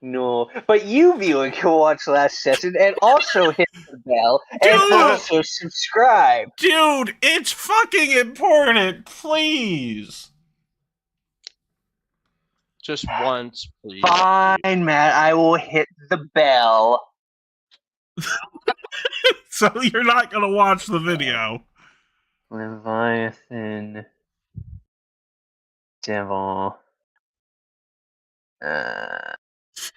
No, but you viewing can watch last session and also hit the bell and Dude! also subscribe. Dude, it's fucking important, please. Just once, please. Fine, Matt. I will hit the bell. So you're not gonna watch the video. Leviathan. Devil.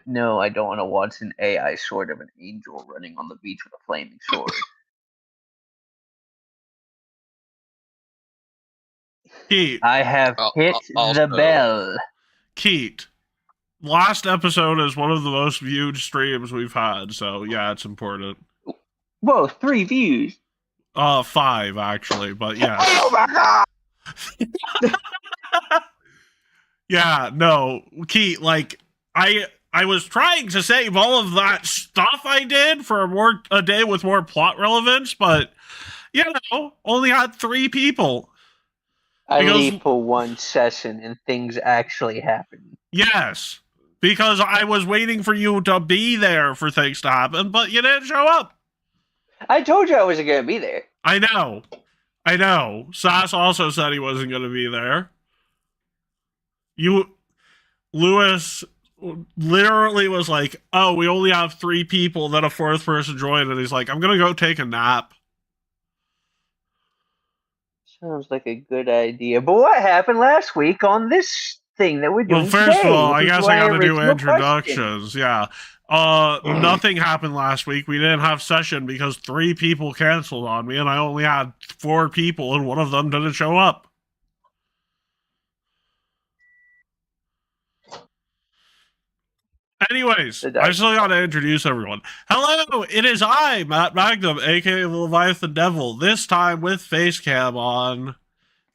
No, I don't want to watch an AI sword of an angel running on the beach with a flaming sword. Keith, I have hit the bell. Keith, last episode is one of the most viewed streams we've had, so yeah, it's important. Whoa, 3 views. 5 actually, but yeah. Oh my god! Yeah, no, Keith, like I was trying to save all of that stuff I did for a day with more plot relevance, but you know, only had 3 people. I leave for 1 session and things actually happen. Yes, because I was waiting for you to be there for things to happen, but you didn't show up. I told you I wasn't going to be there. I know. Sass also said he wasn't going to be there. Lewis literally was like, oh, we only have 3 people, then a 4th person joined, and he's like, I'm going to go take a nap. Sounds like a good idea. But what happened last week on this thing that we're doing Well, first today, of all, I guess I gotta do introductions. Question. Yeah. Nothing happened last week. We didn't have session because 3 people canceled on me, and I only had 4 people, and one of them didn't show up. Anyways, I still gotta introduce everyone. Hello, it is I, Matt Magnum, aka the Leviathan Devil, this time with face cam on.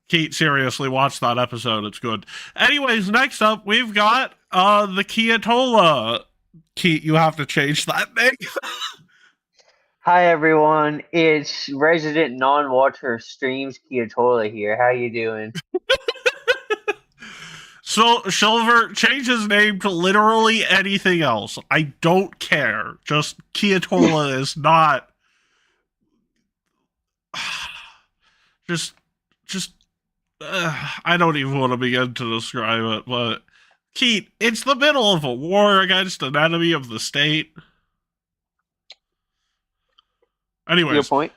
Keith, seriously, watch that episode, it's good. Anyways, next up, we've got the Kiatola. Keith, you have to change that name. Hi everyone, it's resident non-watcher streams Kiatola here. How you doing? So, Silver, change his name to literally anything else. I don't care. Just Kiatola is not... I don't even want to begin to describe it, but... Keith, it's the middle of a war against an enemy of the state. Anyways. Your point?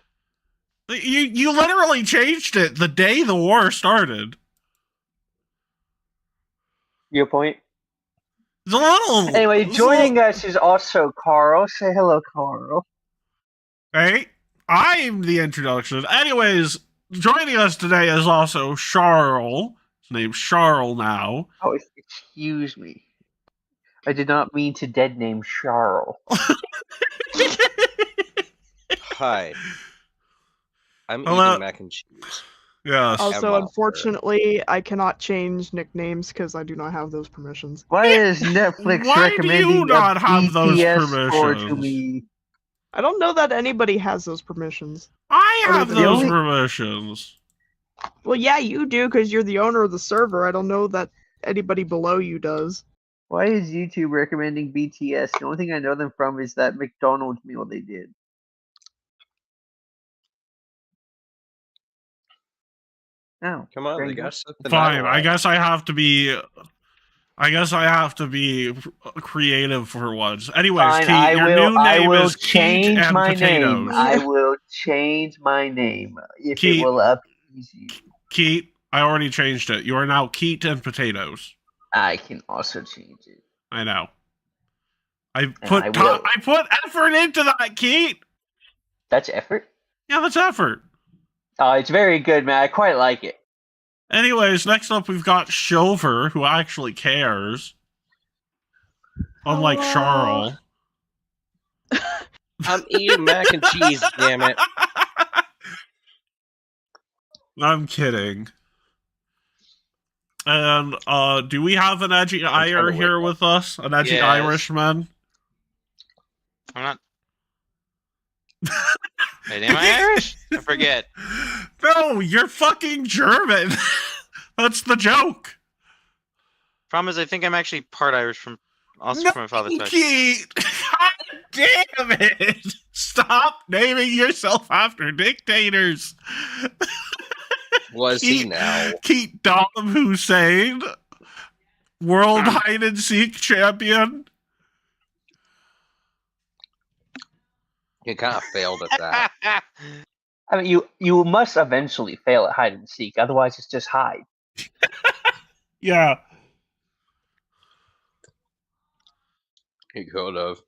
You literally changed it the day the war started. Your point? It's a little... Anyway, joining us is also Carl. Say hello, Carl. Hey, I'm the introduction. Anyways, joining us today is also Charles. His name's Charles now. Oh, excuse me. I did not mean to dead name Charles. Hi. I'm eating mac and cheese. Yes. Also, unfortunately, I cannot change nicknames because I do not have those permissions. Why is Netflix recommending do you not have those permissions? To me? I don't know that anybody has those permissions. I have those permissions. Well, yeah, you do because you're the owner of the server. I don't know that anybody below you does. Why is YouTube recommending BTS? The only thing I know them from is that McDonald's meal they did. Oh, come on, they got fine. I guess I have to be. I guess I have to be creative for once. Anyways, Keith, your new name is Keith and Potatoes. I will change my name if Keith, it will appease you. Keith, I already changed it. You are now Keith and Potatoes. I can also change it. I know. I put effort into that, Keith. That's effort? Yeah, that's effort. It's very good, man. I quite like it. Anyways, next up we've got Silver, who actually cares. Unlike Charles. I'm eating mac and cheese, damn it. I'm kidding. And, do we have an edgy Irish here with us? An edgy Irishman? I'm not... Wait, am I Irish? I forget. No, you're fucking German. That's the joke. Problem is, I think I'm actually part Irish from Also No, from my father's side. Keith! God damn it! Stop naming yourself after dictators. Was he now? Keith Saddam Hussein, world hide and seek champion. He kind of failed at that. I mean, you must eventually fail at hide and seek, otherwise it's just hide. Yeah. He could have.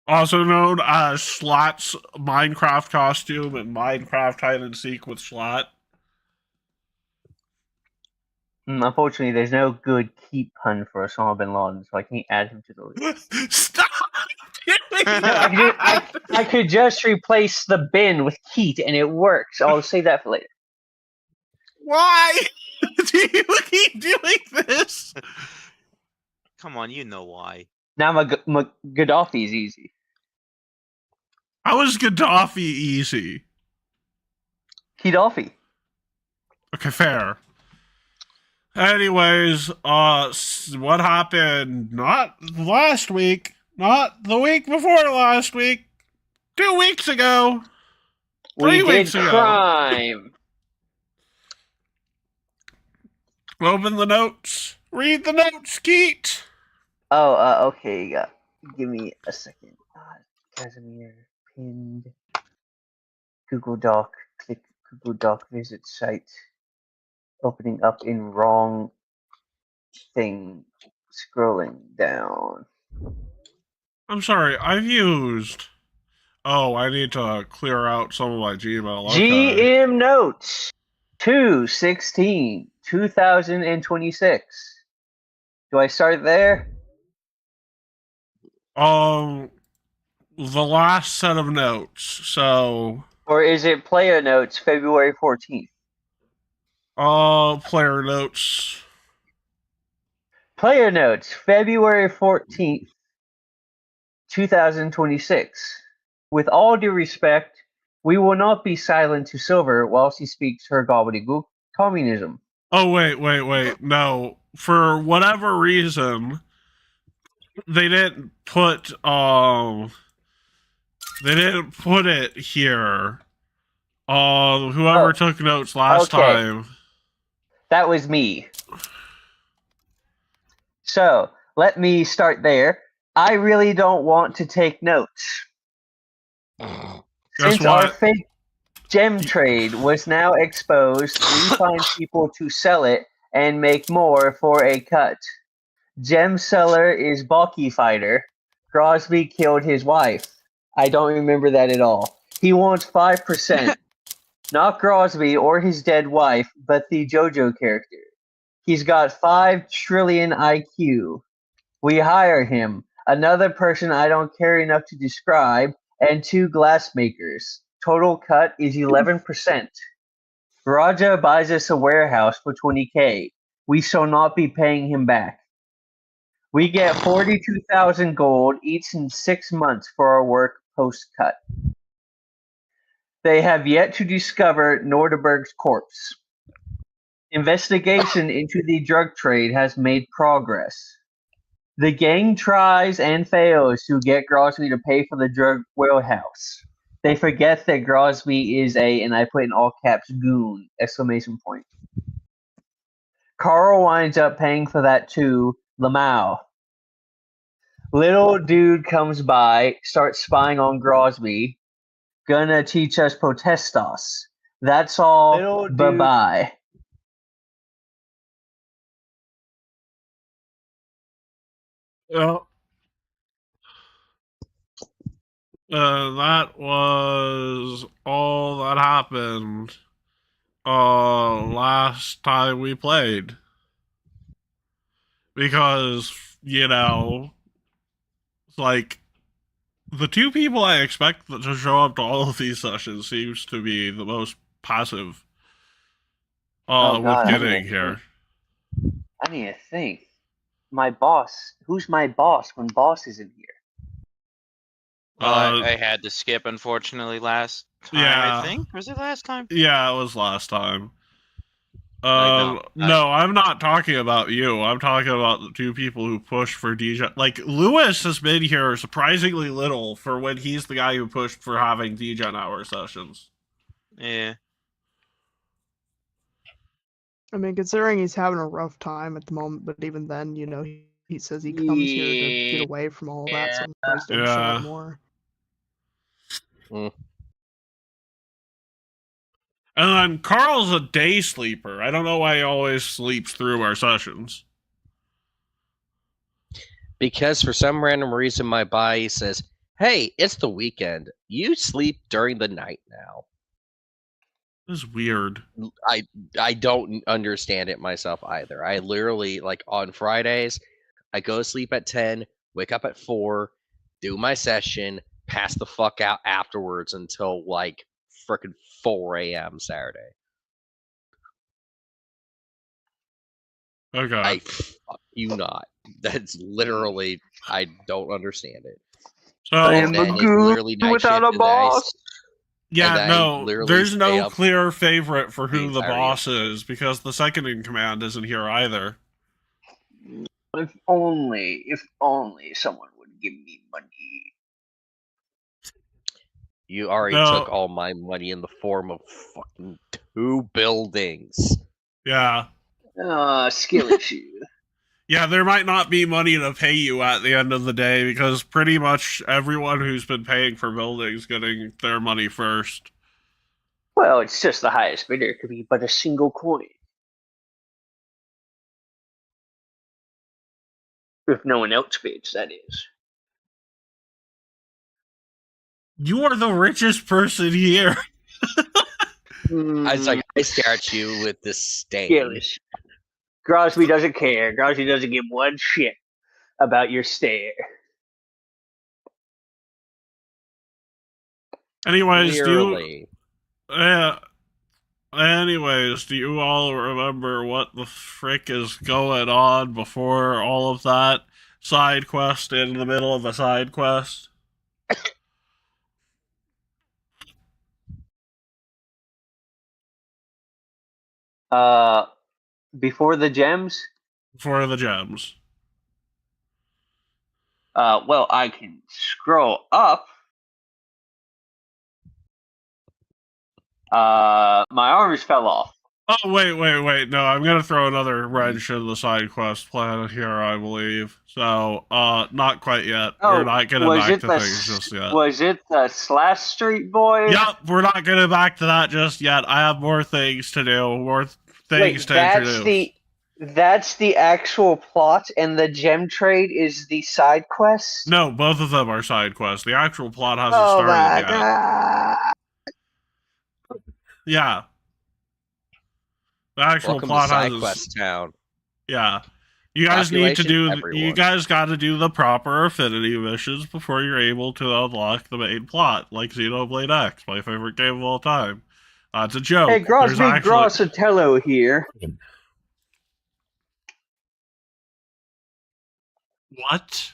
Also known as Schlatt's Minecraft costume and Minecraft hide and seek with Schlatt. Unfortunately, there's no good keep pun for Osama bin Laden, so I can't add him to the list. Stop doing No, I could just replace the bin with Keat, and it works. I'll save that for later. Why do you keep doing this? Come on, you know why. Now my Gaddafi's easy. How is Gaddafi easy? Gaddafi. Okay, fair. Anyways, what happened not last week, not the week before last week, 2 weeks ago, 3 We weeks did ago. crime. Open the notes. Read the notes, Keat. Oh, okay. Give me a second. Cassomir pinned Google Doc. Click Google Doc. Visit site. Opening up in wrong thing. Scrolling down. I'm sorry, I've used... Oh, I need to clear out some of my Gmail. Okay. GM notes 2/16/2026. Do I start there? The last set of notes. So, Or is it player notes February 14th? player notes. Player notes February 14th, 2026. With all due respect, we will not be silent to Silver whilst he speaks her gobbledygook communism. Oh, wait. No. For whatever reason, they didn't put it here. Whoever took notes last okay. time. That was me. So, let me start there. I really don't want to take notes. Guess Since our what? fake gem trade was now exposed, we find people to sell it and make more for a cut. Gem seller is Balky Fighter. Crosby killed his wife. I don't remember that at all. He wants 5%. Not Crosby or his dead wife, but the JoJo character. He's got 5 trillion IQ. We hire him, another person I don't care enough to describe, and 2 glassmakers. Total cut is 11%. Raja buys us a warehouse for 20k. We shall not be paying him back. We get 42,000 gold each in 6 months for our work post-cut. They have yet to discover Norderberg's corpse. Investigation into the drug trade has made progress. The gang tries and fails to get Grosby to pay for the drug warehouse. They forget that Grosby is a, and I put in all caps, goon, exclamation point. Carl winds up paying for that too, Lamau. Little dude comes by, starts spying on Grosby. Gonna teach us protestos. That's all, bye-bye. Yeah. That was all that happened last time we played. Because, like, the 2 people I expect to show up to all of these sessions seems to be the most passive with getting here. I need to think. My boss. Who's my boss when boss isn't here? Well, I had to skip, unfortunately, last time, Yeah. I think. Was it last time? Yeah, it was last time. know. No, I'm not talking about you. I'm talking about the two people who push for DJ. Like, Lewis has been here surprisingly little for when he's the guy who pushed for having DJ hour sessions. Yeah. I mean, considering he's having a rough time at the moment, but even then, he says he comes here to get away from all that, so I'm surprised he didn't show Yeah. up more. And then Carl's a day sleeper. I don't know why he always sleeps through our sessions. Because for some random reason, my body says, "Hey, it's the weekend. You sleep during the night now." This is weird. I don't understand it myself either. I literally, like, on Fridays, I go to sleep at 10, wake up at 4, do my session, pass the fuck out afterwards until like frickin' 4 a.m. Saturday. Okay. I fuck you not. That's literally, I don't understand it. So, And then it's literally night without shift, a and then I boss. yeah, I no, literally there's stay no up clear favorite for who the entirety of boss is because the second in command isn't here either. If only someone would give me money. You already No. took all my money in the form of fucking 2 buildings. Yeah. Skill issue. Yeah, there might not be money to pay you at the end of the day because pretty much everyone who's been paying for buildings getting their money first. Well, it's just the highest bidder. It could be but a single coin. If no one else bids, that is. You are the richest person here. It's like, I stare at you with disdain. Skillish. Grosby doesn't care. Grosby doesn't give one shit about your stare. Anyways, Clearly. do you all remember what the frick is going on before all of that side quest in the middle of a side quest? Before the gems? For the gems. Well, I can scroll up. My arms fell off. Oh, wait. No, I'm going to throw another wrench in the side quest plan here, I believe. So, not quite yet. We're not getting back to things just yet. Was it the Slash Street Boys? Yep, we're not getting back to that just yet. I have more things to do, more things to introduce. That's the actual plot, and the gem trade is the side quest? No, both of them are side quests. The actual plot hasn't started yet. God. Yeah. The actual Welcome plot to Side hasn't. Quest Town. Yeah. You guys need to do. Population, You everyone. guys got to do the proper affinity missions before you're able to unlock the main plot, like Xenoblade X, my favorite game of all time. It's a joke. Hey, There's Grosby actually- Grossatello here. What?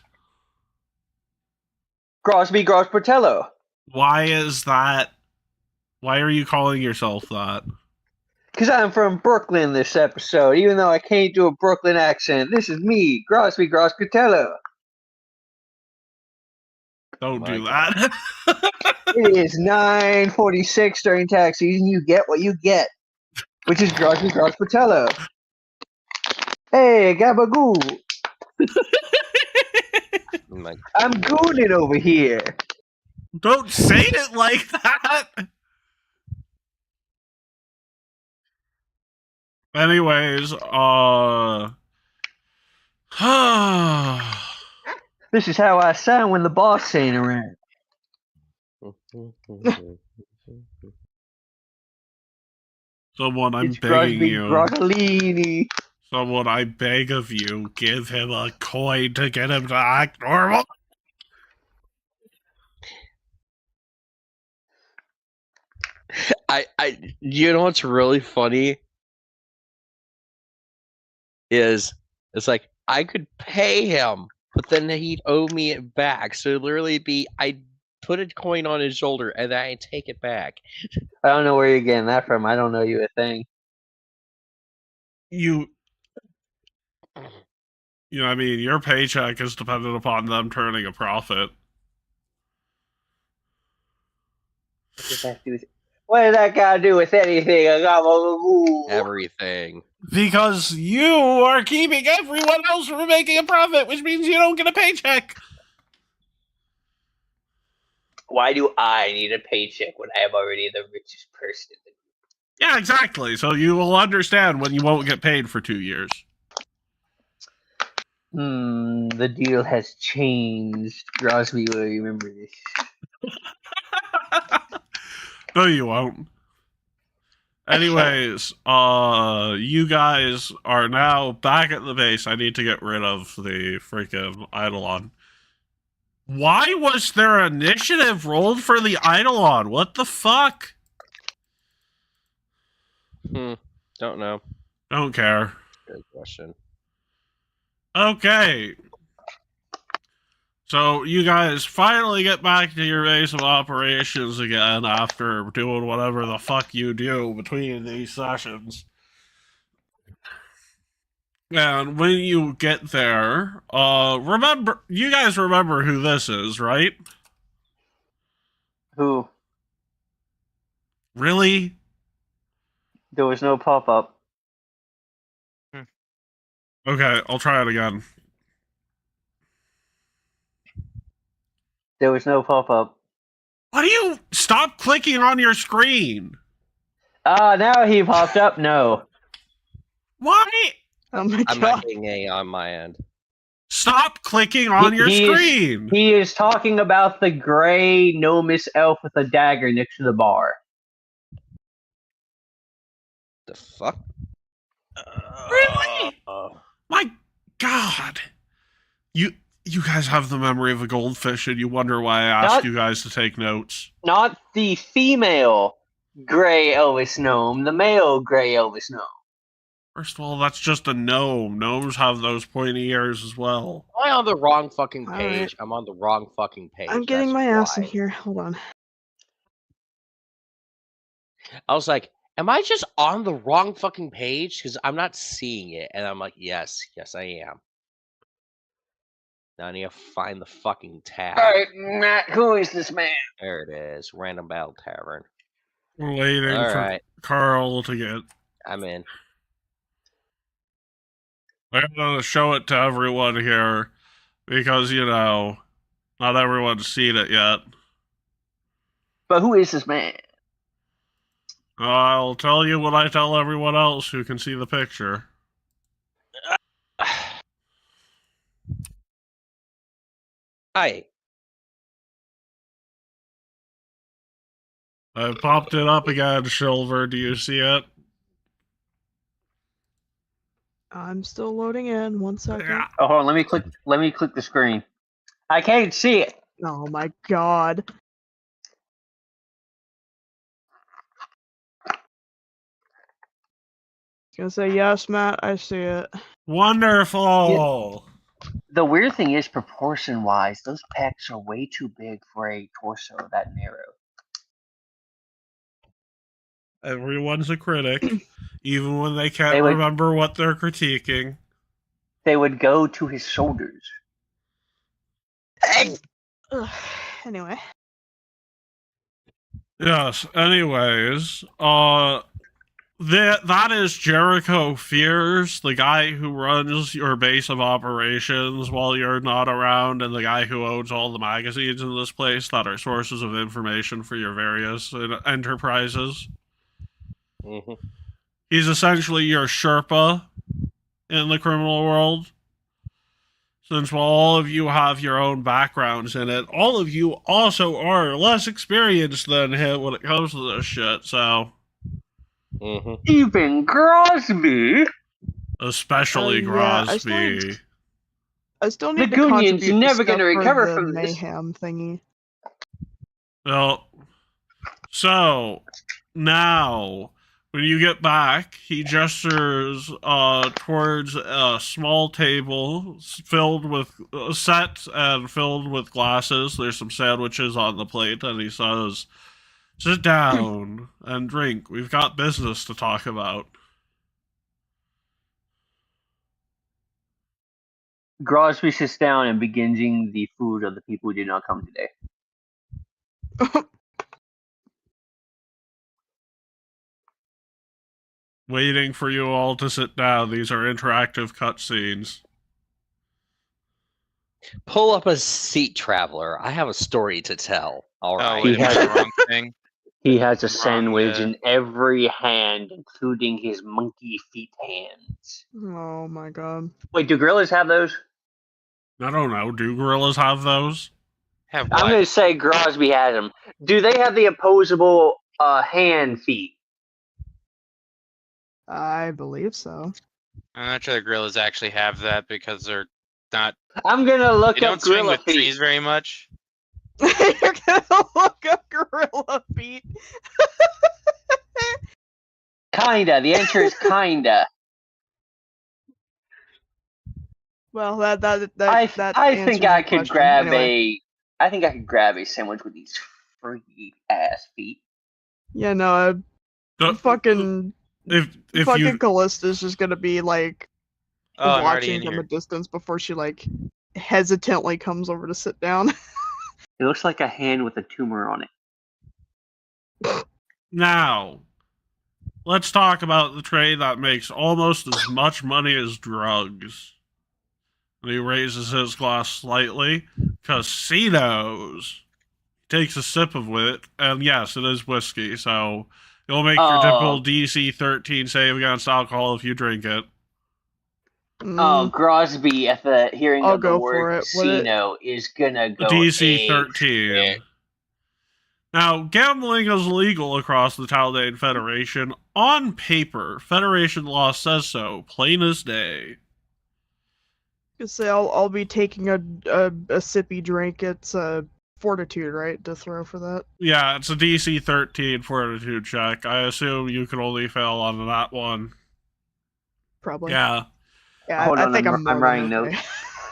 Grosby Grosspatello. Why is that? Why are you calling yourself that? Because I'm from Brooklyn this episode, even though I can't do a Brooklyn accent. This is me, Grosby Grosspatello. Don't My do God. that. It is 9:46 during tax season. You get what you get, which is Grosby Grosspatello. Hey, Gabagoo. My I'm gooning over here. Don't say it like that. Anyways, This is how I sound when the boss ain't around. someone, I'm It's begging Grosby you. Grottolini. Someone, I beg of you, give him a coin to get him to act normal. You know what's really funny is it's like I could pay him, but then he'd owe me it back. So it'd literally be I put a coin on his shoulder and then I take it back. I don't know where you're getting that from. I don't know you a thing. you know, I mean, your paycheck is dependent upon them turning a profit. What does that got to do with anything? Everything. Because you are keeping everyone else from making a profit, which means you don't get a paycheck. Why do I need a paycheck when I am already the richest person? Yeah, exactly. So you will understand when you won't get paid for 2 years. The deal has changed. Grosby will remember this. No, you won't. Anyways, you guys are now back at the base. I need to get rid of the freaking Eidolon. Why was there initiative rolled for the Eidolon? What the fuck? Don't know. Don't care. Good question. Okay. So you guys finally get back to your base of operations again after doing whatever the fuck you do between these sessions. And when you get there, you guys remember who this is, right? Who? Really? There was no pop-up. Okay, I'll try it again. There was no pop-up. Why do you stop clicking on your screen? Now he popped up. No. Why? Oh my I'm god. not getting any on my end. Stop clicking on your screen. He is talking about the gray gnomish elf with a dagger next to the bar. The fuck? Really? My God. You guys have the memory of a goldfish and you wonder why I asked you guys to take notes. Not the female gray Elvis gnome, the male gray Elvis gnome. First of all, that's just a gnome. Gnomes have those pointy ears as well. Am I on the wrong fucking page? Alright. I'm on the wrong fucking page. I'm getting That's my ass in why. here. Hold on. I was like, am I just on the wrong fucking page? Because I'm not seeing it. And I'm like, yes, I am. Now I need to find the fucking tab. Alright, Matt, who is this man? There it is. Random Battle Tavern. We're waiting for Alright. Carl to get... I'm in. I'm going to show it to everyone here because, you know, not everyone's seen it yet. But who is this man? I'll tell you what I tell everyone else who can see the picture. Hi. I popped it up again, Silver. Do you see it? I'm still loading in. 1 second. Yeah. Oh, hold on, let me click the screen. I can't see it. Oh my god. Gonna say yes, Matt. I see it. Wonderful! The weird thing is, proportion-wise, those pecs are way too big for a torso that narrow. Everyone's a critic, even when they can't remember what they're critiquing. They would go to his shoulders. Ugh. Anyway. Yes, anyways, that is Jericho Fears, the guy who runs your base of operations while you're not around, and the guy who owns all the magazines in this place that are sources of information for your various enterprises. Mm-hmm. He's essentially your Sherpa in the criminal world. Since while all of you have your own backgrounds in it, all of you also are less experienced than him when it comes to this shit, so... Mm-hmm. Even Grosby! Especially Grosby. I still need The to Goonian's contribute never going to recover the from this. mayhem thingy. Well, so, now... When you get back, he gestures towards a small table filled with set and filled with glasses. There's some sandwiches on the plate, and he says, "Sit down and drink. We've got business to talk about." Grosby sits down and begins eating the food of the people who did not come today. Waiting for you all to sit down. These are interactive cutscenes. Pull up a seat, traveler. I have a story to tell. All Oh, right. wait, He am I has- the wrong thing? He has a Wrong, sandwich in every hand, including his monkey feet hands. Oh my god. Wait, do gorillas have those? I don't know. Do gorillas have those? Have I'm what? going to say Grosby has them. Do they have the opposable hand feet? I believe so. I'm not sure the gorillas actually have that because they're not. I'm going to They look don't up swing gorilla with feet. trees very much. You're gonna look up gorilla feet. Kinda. The answer is kinda. Well, that I answers think your I could question. grab Anyway. I think I could grab a sandwich with these freaky ass feet. Yeah, no, The- fucking if fucking you Callista's just gonna be like Oh, I'm already watching in from a here. distance before she like hesitantly comes over to sit down. It looks like a hand with a tumor on it. now, let's talk about the trade that makes almost as much money as drugs. And he raises his glass slightly. Casinos. He takes a sip of it, and yes, it is whiskey, so you'll make your typical DC 13 save against alcohol if you drink it. Oh, Grosby at the hearing I'll of the go word for it. What casino is gonna go DC ape 13. shit. Now, gambling is legal across the Tal'Dain Federation. On paper, Federation law says so, plain as day. Say I'll be taking a sippy drink. It's fortitude, right, to throw for that. Yeah, it's a DC 13 fortitude check. I assume you can only fail on that one. Probably. Yeah. Yeah, Hold I on, think I'm I'm more writing than okay.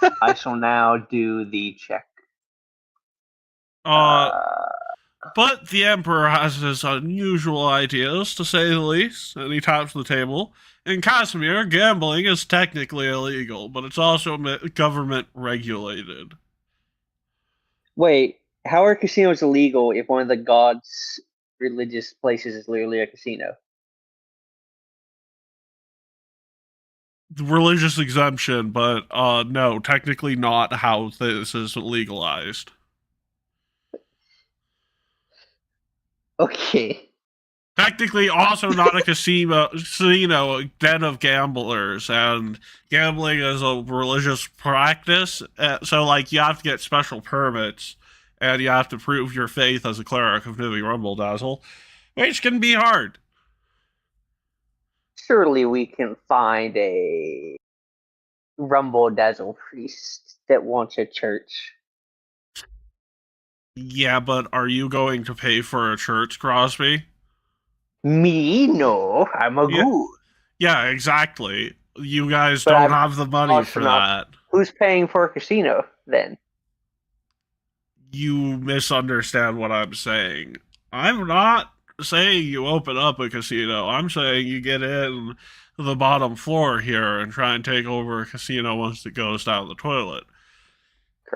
notes. I shall now do the check. But the Emperor has his unusual ideas, to say the least, and he taps the table. In Cassomir, gambling is technically illegal, but it's also government regulated. Wait, how are casinos illegal if one of the gods' religious places is literally a casino? Religious exemption, but no, technically not how this is legalized. Okay. Technically, also not a casino, a den of gamblers, and gambling is a religious practice. So, like, you have to get special permits, and you have to prove your faith as a cleric of Nivy Rumble Dazzle, which can be hard. Surely we can find a Rumble Dazzle priest that wants a church. Yeah, but are you going to pay for a church, Crosby? Me? No, I'm a Yeah. ghoul. Yeah, exactly. You guys But don't I'm have the money also for not- that. Who's paying for a casino then? You misunderstand what I'm saying. I'm not saying you open up a casino. I'm saying you get in the bottom floor here and try and take over a casino once it goes down the toilet.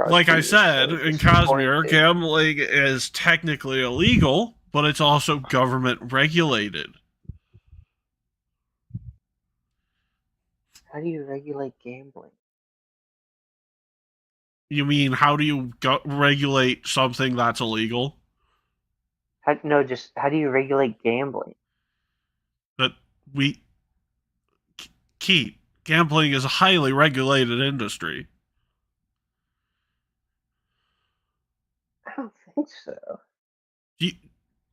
Like I said, in Cassomir, gambling is technically illegal, but it's also government regulated. How do you regulate gambling? You mean, how do you regulate something that's illegal? How do you regulate gambling? That we... Keith, gambling is a highly regulated industry. I don't think so.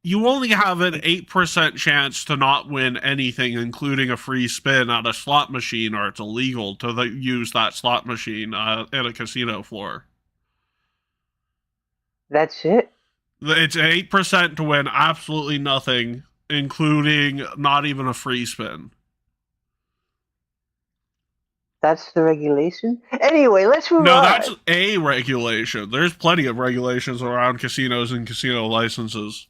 You only have an 8% chance to not win anything, including a free spin at a slot machine, or it's illegal to use that slot machine in a casino floor. That's it? It's 8% to win absolutely nothing, including not even a free spin. That's the regulation? Anyway, let's move No, on. that's a regulation. There's plenty of regulations around casinos and casino licenses.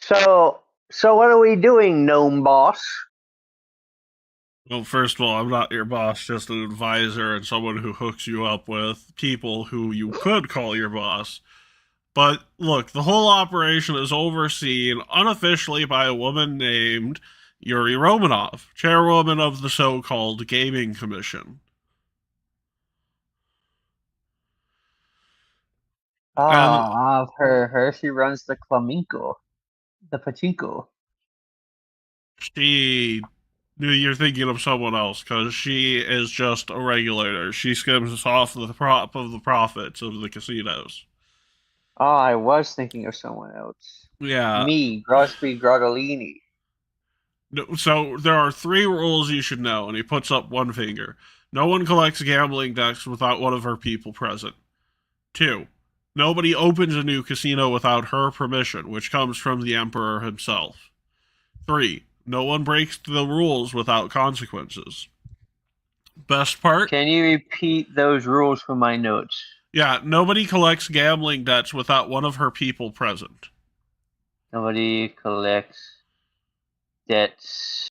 So So what are we doing, gnome boss? Well, first of all, I'm not your boss, just an advisor and someone who hooks you up with people who you could call your boss. But look, the whole operation is overseen unofficially by a woman named Yuri Romanov, chairwoman of the so-called Gaming Commission. Ah, her. She runs the flamenco, the pachinko. You're thinking of someone else, because she is just a regulator. She skims off the top of the profits of the casinos. Oh, I was thinking of someone else. Yeah. Me, Grosby Grottolini. So there are 3 rules you should know, and he puts up one finger. No one collects gambling debts without one of her people present. 2. Nobody opens a new casino without her permission, which comes from the Emperor himself. 3. No one breaks the rules without consequences. Best part? Can you repeat those rules from my notes? Yeah, nobody collects gambling debts without one of her people present. Nobody collects debts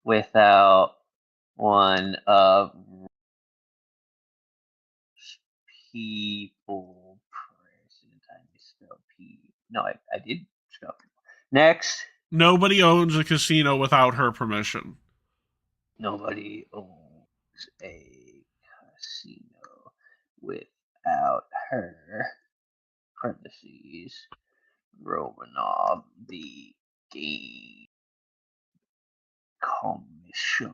without one of people present. I misspelled P. No, I did spell people. Next. Nobody owns a casino without her permission. Nobody owns a casino without her. Parentheses. Romanov, the game commissioner.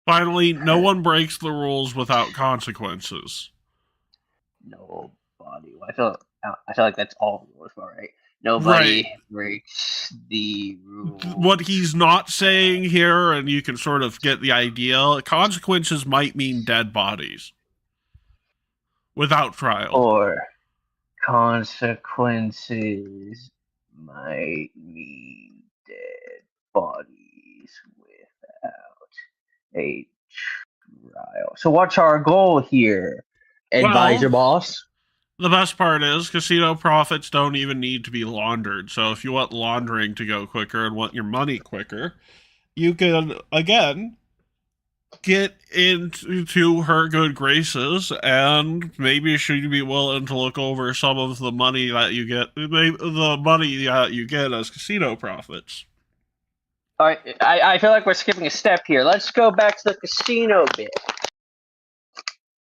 Finally, no one breaks the rules without consequences. Nobody. I feel like that's all the rules, right? Nobody breaks the rules. What he's not saying here, and you can sort of get the idea, consequences might mean dead bodies. Without trial. Or consequences might mean dead bodies without a trial. So what's our goal here, advisor boss? The best part is casino profits don't even need to be laundered. So if you want laundering to go quicker and want your money quicker, you can, again, get into her good graces, and maybe she'd be willing to look over some of the money that you get, the money that you get as casino profits. All right, I feel like we're skipping a step here. Let's go back to the casino bit.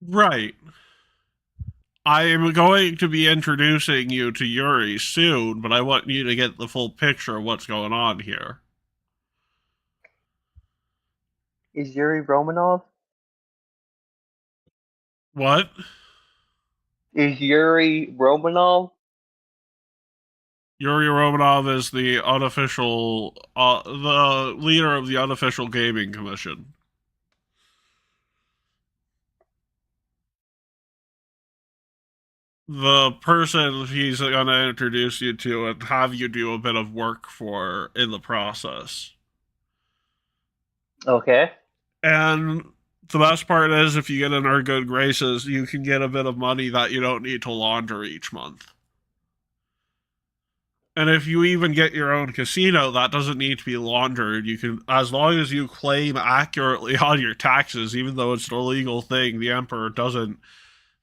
Right. I am going to be introducing you to Yuri soon, but I want you to get the full picture of what's going on here. Is Yuri Romanov? What? Is Yuri Romanov? Yuri Romanov is the unofficial, the leader of the unofficial gaming commission. The person he's going to introduce you to and have you do a bit of work for in the process. Okay. And the best part is, if you get in our good graces, you can get a bit of money that you don't need to launder each month. And if you even get your own casino, that doesn't need to be laundered. You can, as long as you claim accurately on your taxes, even though it's an illegal thing, the Emperor doesn't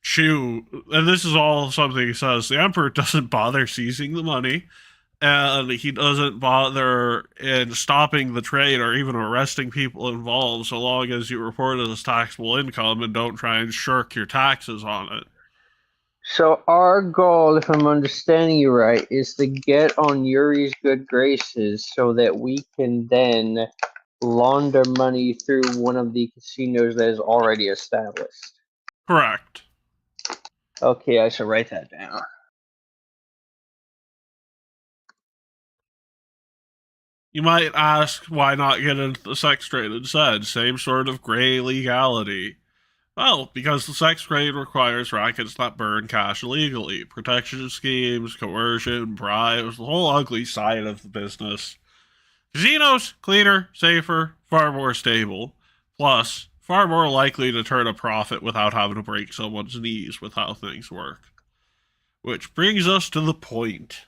chew. And this is all something he says. The Emperor doesn't bother seizing the money, and he doesn't bother in stopping the trade or even arresting people involved, so long as you report it as taxable income and don't try and shirk your taxes on it. So our goal, if I'm understanding you right, is to get on Yuri's good graces so that we can then launder money through one of the casinos that is already established. Correct. Okay, I should write that down. You might ask, why not get into the sex trade instead? Same sort of gray legality. Well, because the sex trade requires rackets that burn cash illegally, protection schemes, coercion, bribes, the whole ugly side of the business. Casinos, cleaner, safer, far more stable. Plus, far more likely to turn a profit without having to break someone's knees with how things work. Which brings us to the point.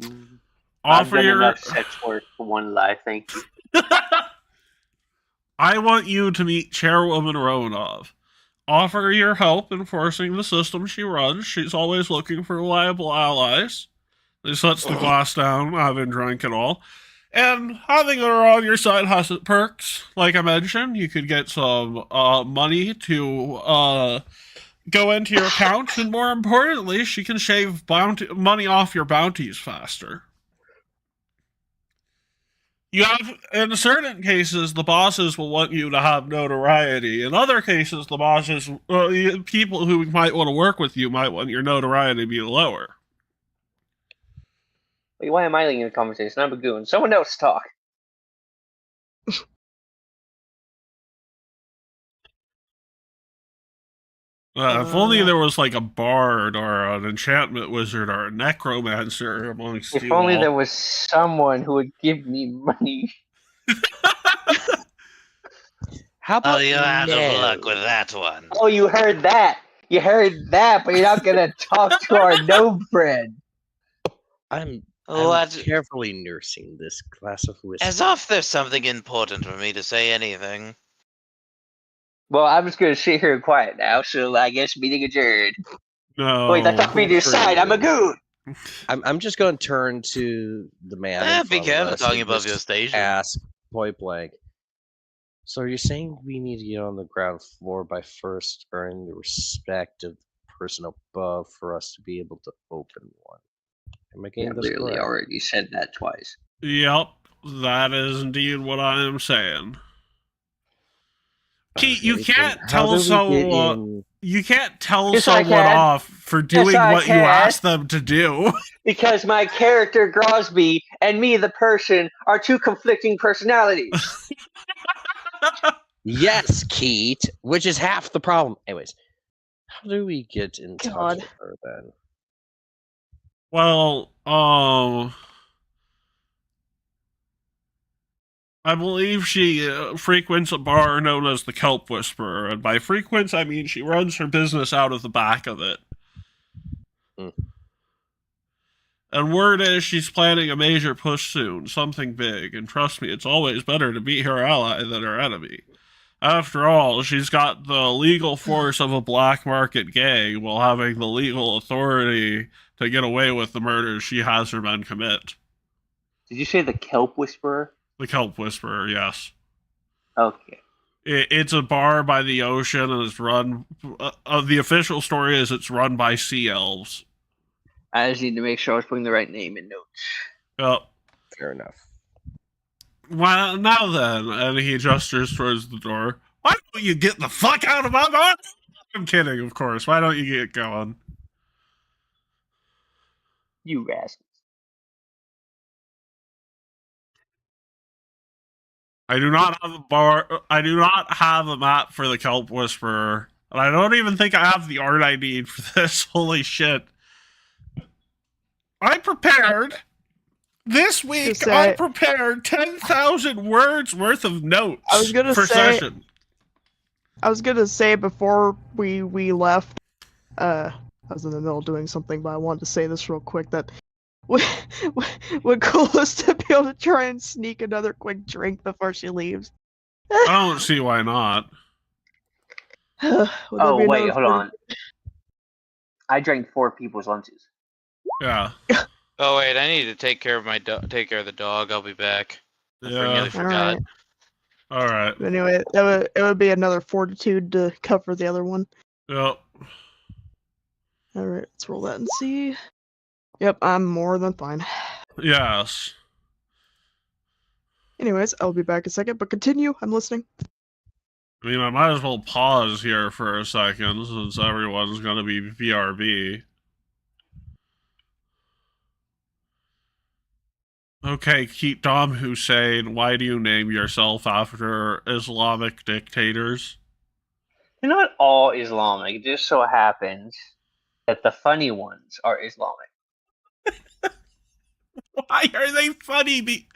I've Offer done your. enough sex work for one life, thank you. I want you to meet Chairwoman Romanov. Offer your help enforcing the system she runs. She's always looking for reliable allies. He sets the glass down, having drank it all. And having her on your side has its perks. Like I mentioned, you could get some money to go into your account, and more importantly, she can shave money off your bounties faster. You have, in certain cases, the bosses will want you to have notoriety. In other cases, the bosses, people who might want to work with you, might want your notoriety to be lower. Wait, why am I leading the conversation? I'm a goon. Someone else talk. If only there was like a bard or an enchantment wizard or a necromancer amongst If you only all. there was someone who would give me money. How about you're out of no? luck with that one. Oh, you heard that. You heard that, but you're not gonna talk to our gnome friend. I'm What? carefully nursing this glass of whiskey. As if there's something important for me to say anything. Well, I'm just gonna sit here quiet now, so I guess meeting adjourned. No. Wait, that's not for me to decide. I'm a goon. I'm just going to turn to the man. Be careful talking above your station. Ask point blank. So you're saying we need to get on the ground floor by first earning the respect of the person above for us to be able to open one? Am I getting this Literally correct? already said that twice. Yep, that is indeed what I am saying. Keith, you can't tell someone. You can't tell Yes, I someone can. off for doing I what you can. asked them to do. Because my character Grosby and me, the person, are two conflicting personalities. Yes, Keat, which is half the problem. Anyways, how do we get in touch God. with her then? Well, I believe she frequents a bar known as the Kelp Whisperer, and by frequents I mean she runs her business out of the back of it. And word is she's planning a major push soon, something big, and trust me, it's always better to be her ally than her enemy. After all, she's got the legal force of a black market gang while having the legal authority to get away with the murders she has her men commit. Did you say the Kelp Whisperer? The Kelp Whisperer, yes. Okay. It's a bar by the ocean, and it's run... the official story is it's run by sea elves. I just need to make sure I was putting the right name in notes. Yep. Fair enough. Well, now then, and he gestures towards the door. Why don't you get the fuck out of my bar? I'm kidding, of course. Why don't you get going? You rascals. I do not have a bar. I do not have a map for the Kelp Whisperer. And I don't even think I have the art I need for this. Holy shit. I prepared... This week, I prepared 10,000 words worth of notes for session. I was gonna say before we left, I was in the middle of doing something, but I wanted to say this real quick that would cool us to be able to try and sneak another quick drink before she leaves. I don't see why not. Oh, wait, hold on. I drank 4 people's lunches. Yeah. Oh wait, I need to take care of take care of the dog. I'll be back. I Yeah. nearly forgot. All right. Anyway, it would be another fortitude to cover the other one. Yep. All right, let's roll that and see. Yep, I'm more than fine. Yes. Anyways, I'll be back a second, but continue. I'm listening. I mean, I might as well pause here for a second since everyone's going to be BRB. Okay, Keat Dom Hussein, why do you name yourself after Islamic dictators? They're not all Islamic. It just so happens that the funny ones are Islamic. Why are they funny?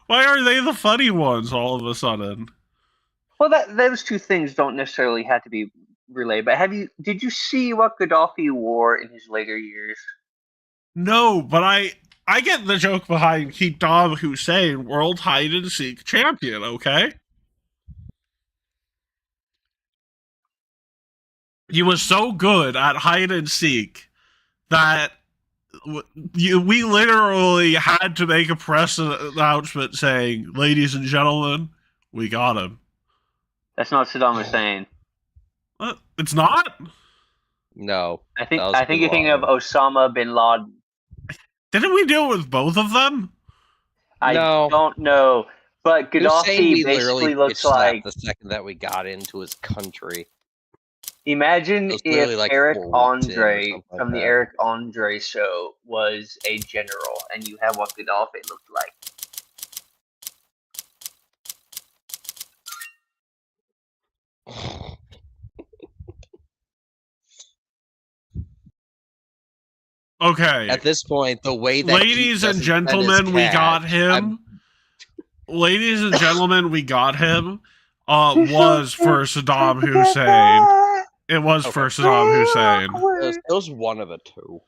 Why are they the funny ones all of a sudden? Well, those two things don't necessarily have to be related. But did you see what Gaddafi wore in his later years? No, but I get the joke behind Saddam Hussein, world hide and seek champion. Okay, he was so good at hide and seek that we literally had to make a press announcement saying, "Ladies and gentlemen, we got him." That's not Saddam Hussein. It's not. No. I think that was I think Bin you're thinking of Laden. Osama bin Laden. Didn't we deal with both of them? I No. don't know, but Hussein, Gaddafi we basically literally looks bitch slapped like. the second that we got into his country. Imagine It was if literally like Eric 4 weeks in or Andre something like from the that. Eric Andre show was a general, and you have what Gaddafi looked like. Okay. At this point, the way that Ladies and gentlemen, we got him. Ladies and gentlemen, we got him. Was for Saddam Hussein. It was for Saddam Hussein. It was one of the two.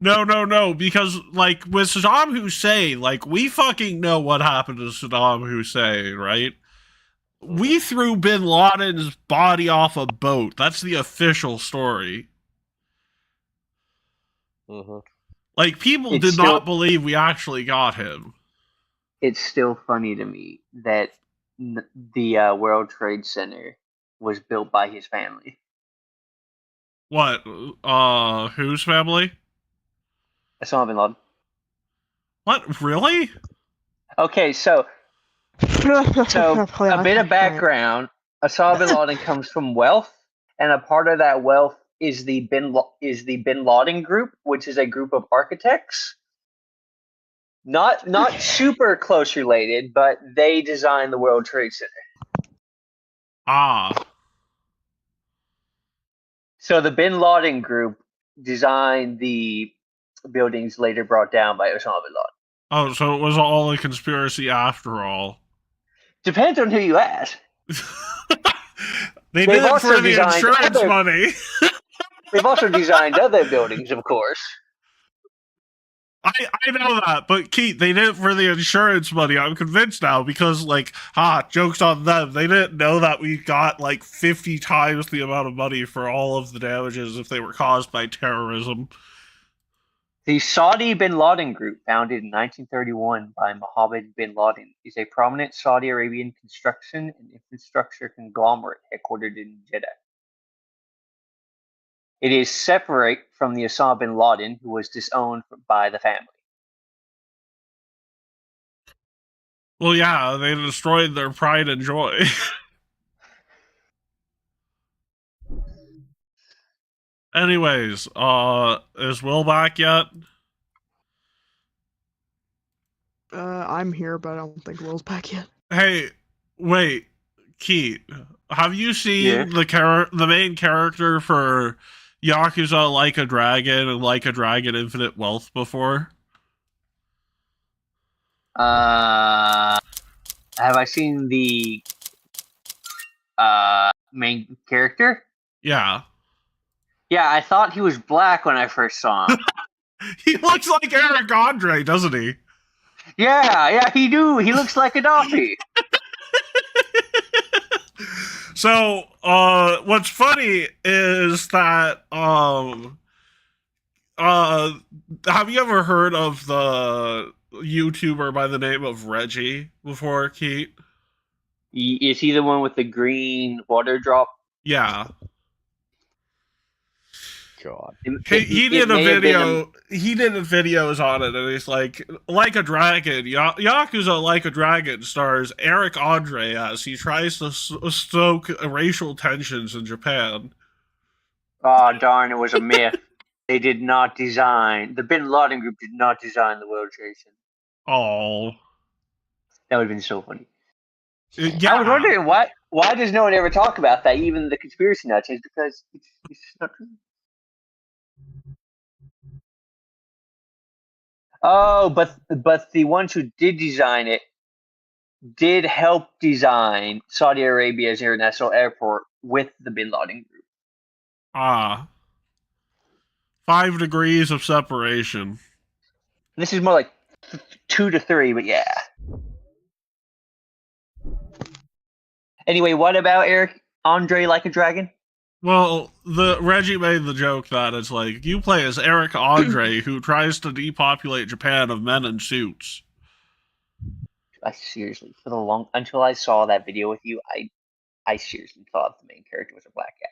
No, because, like, with Saddam Hussein, like, we fucking know what happened to Saddam Hussein, right? We threw bin Laden's body off a boat. That's the official story. Mm-hmm. Like, people It's did still- not believe we actually got him. It's still funny to me that the World Trade Center was built by his family. What? Whose family? Osama bin Laden. What? Really? Okay, so a bit of background. Osama bin Laden comes from wealth, and a part of that wealth is the bin Laden group, which is a group of architects. Not super close related, but they designed the World Trade Center. Ah. So the bin Laden group designed the buildings later brought down by Osama bin Laden. Oh, so it was all a conspiracy after all. Depends on who you ask. They They've did it also for the designed insurance other- money. They've also designed other buildings, of course. I know that, but Keith, they did it for the insurance money. I'm convinced now because, like, joke's on them. They didn't know that we got, like, 50 times the amount of money for all of the damages if they were caused by terrorism. The Saudi bin Laden Group, founded in 1931 by Mohammed bin Laden, is a prominent Saudi Arabian construction and infrastructure conglomerate headquartered in Jeddah. It is separate from the Osama bin Laden, who was disowned by the family. Well, yeah, they destroyed their pride and joy. Anyways, is Will back yet? I'm here, but I don't think Will's back yet. Hey, wait, Keith, have you seen Yeah. the main character for Yakuza Like a Dragon and Like a Dragon Infinite Wealth before? Have I seen the main character? Yeah. Yeah, I thought he was black when I first saw him. He looks like Eric Andre, doesn't he? yeah, he do. He looks like a Gaddafi. So, what's funny is that, have you ever heard of the YouTuber by the name of Reggie before, Keith? Is he the one with the green water drop? Yeah. God. He did a video. He did videos on it, and he's like a Dragon. Yakuza Like a Dragon stars Eric Andre as he tries to stoke racial tensions in Japan. Oh darn! It was a myth. They did not design. The Bin Laden Group did not design the World Trade Center. Oh, That would have been so funny. yeah. I was wondering why does no one ever talk about that? Even the conspiracy nuts, is because it's not true. Oh, but the ones who did design it did help design Saudi Arabia's international airport with the Bin Laden Group. 5 degrees of separation. This is more like 2 to 3, but yeah. Anyway, what about Eric Andre Like a Dragon? Well, the Reggie made the joke that it's like you play as Eric Andre who tries to depopulate Japan of men in suits. I seriously, for the long until I saw that video with you, I seriously thought the main character was a black guy.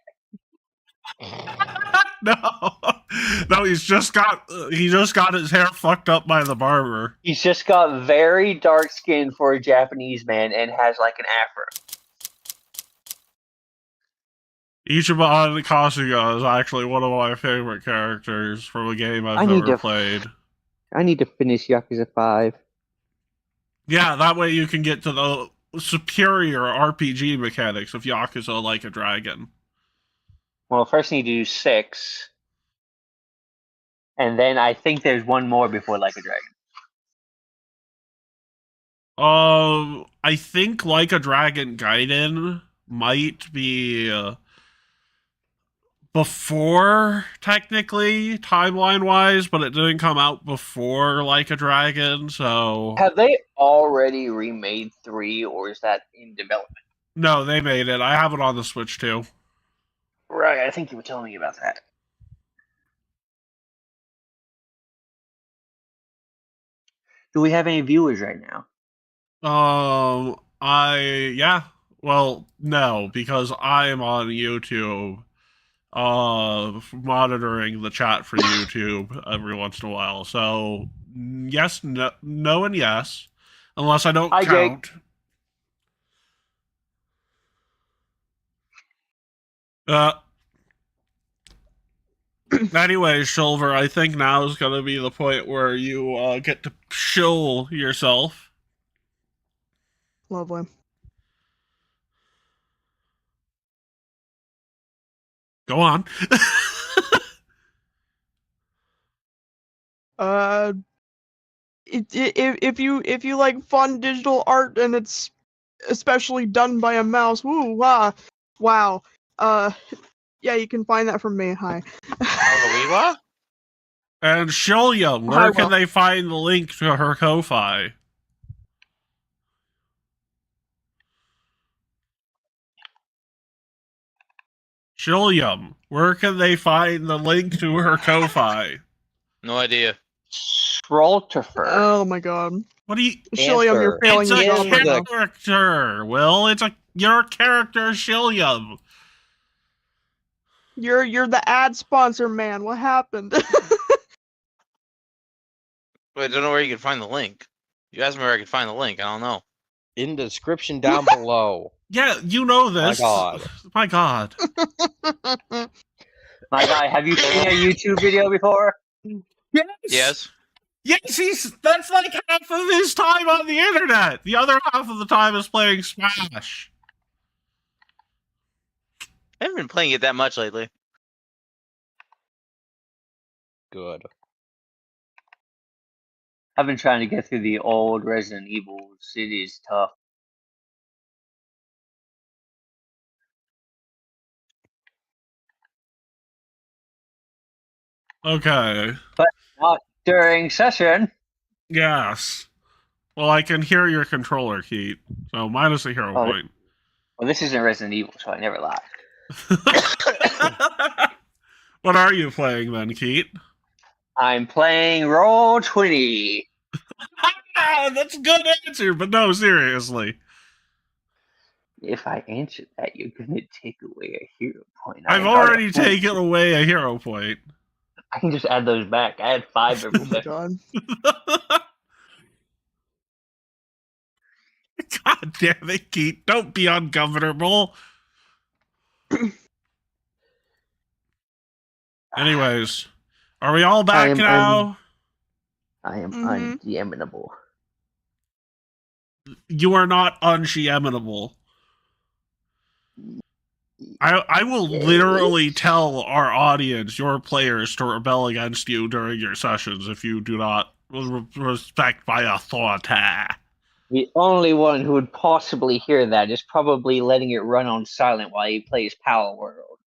No, no, he just got his hair fucked up by the barber. He's just got very dark skin for a Japanese man and has like an afro. Ichiban Kasuga is actually one of my favorite characters from a game I've never played. I need to finish Yakuza 5. Yeah, that way you can get to the superior RPG mechanics of Yakuza Like a Dragon. Well, first I need to do 6. And then I think there's one more before Like a Dragon. I think Like a Dragon Gaiden might be before, technically, timeline-wise, but it didn't come out before Like a Dragon, so... Have they already remade 3, or is that in development? No, they made it. I have it on the Switch, too. Right, I think you were telling me about that. Do we have any viewers right now? Well, no, because I am on YouTube, monitoring the chat for YouTube every once in a while. So, yes, no, and yes, unless I don't count. Jake. Anyway, Silver, I think now is going to be the point where you get to shill yourself. Lovely. Go on. If you like fun digital art and it's especially done by a mouse, wow. Yeah, you can find that from me. Hi. And Shilya, where can they find the link to her Ko-Fi? Shilliam, where can they find the link to her Ko-Fi? No idea. Scrolltifer. Oh my god. What do you... Shilliam, you're failing it's your job right now. a character, Will. It's your character, Shilliam. You're the ad sponsor, man. What happened? Wait, I don't know where you can find the link. You asked me where I could find the link. I don't know. In the description down below. Yeah, you know this. My god. My god. My guy, have you seen a YouTube video before? Yes. Yes, that's like half of his time on the internet. The other half of the time is playing Smash. I haven't been playing it that much lately. Good. I've been trying to get through the old Resident Evil. It is tough. Okay. But not during session. Yes. Well, I can hear your controller, Keith. So minus a hero point. Well, this isn't Resident Evil, so I never lie. What are you playing then, Keith? I'm playing Roll20. That's a good answer, but no, seriously. If I answer that, you're gonna take away a hero point. I've already taken away a hero point. I can just add those back. I had 5 every session. God damn it, Keith. Don't be uncomfortable. Anyways, are we all back now? I am undemnable. You are not unsheminable. I will literally tell our audience, your players, to rebel against you during your sessions if you do not respect my authority. The only one who would possibly hear that is probably letting it run on silent while he plays Power World.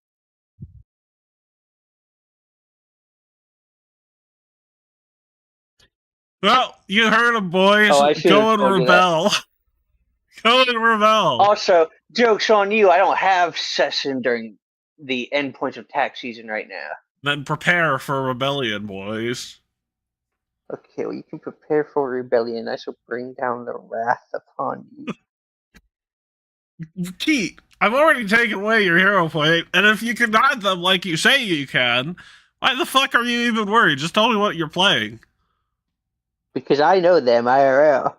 Well, you heard him, boys. Oh, I should've Go and told you that. rebel. Go and rebel. Also, joke's on you. I don't have session during the end points of tax season right now. Then prepare for rebellion, boys. Okay, well, you can prepare for rebellion. I shall bring down the wrath upon you. Keith, I've already taken away your hero point, and if you can add them like you say you can, why the fuck are you even worried? Just tell me what you're playing. Because I know them IRL.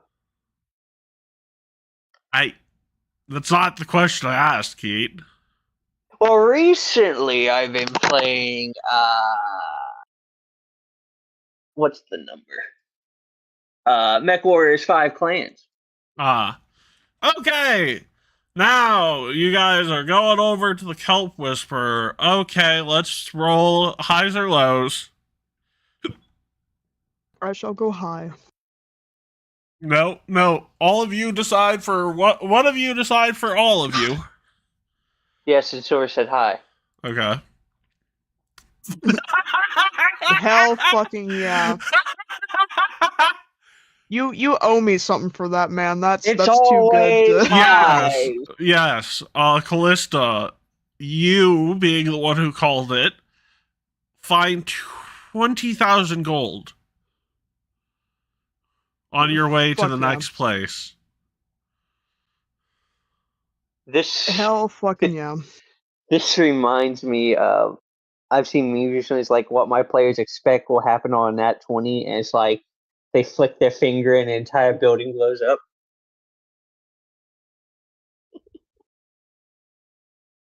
That's not the question I asked, Keith. Well, recently I've been playing, what's the number? Mech Warriors 5 Clans. Okay. Now, you guys are going over to the Kelp Whisperer. Okay, let's roll highs or lows. I shall go high. No. All of you decide for one of you decide for all of you. Yes, and Silver said hi. Okay. Hell fucking yeah. You owe me something for that, man. That's too always good. high. Yes. Callista, you being the one who called it, find 20,000 gold on your way to Fuck the yeah. next place. This Hell fucking yeah. This reminds me of, I've seen memes recently. It's like what my players expect will happen on Nat 20, and it's like they flick their finger and the entire building blows up.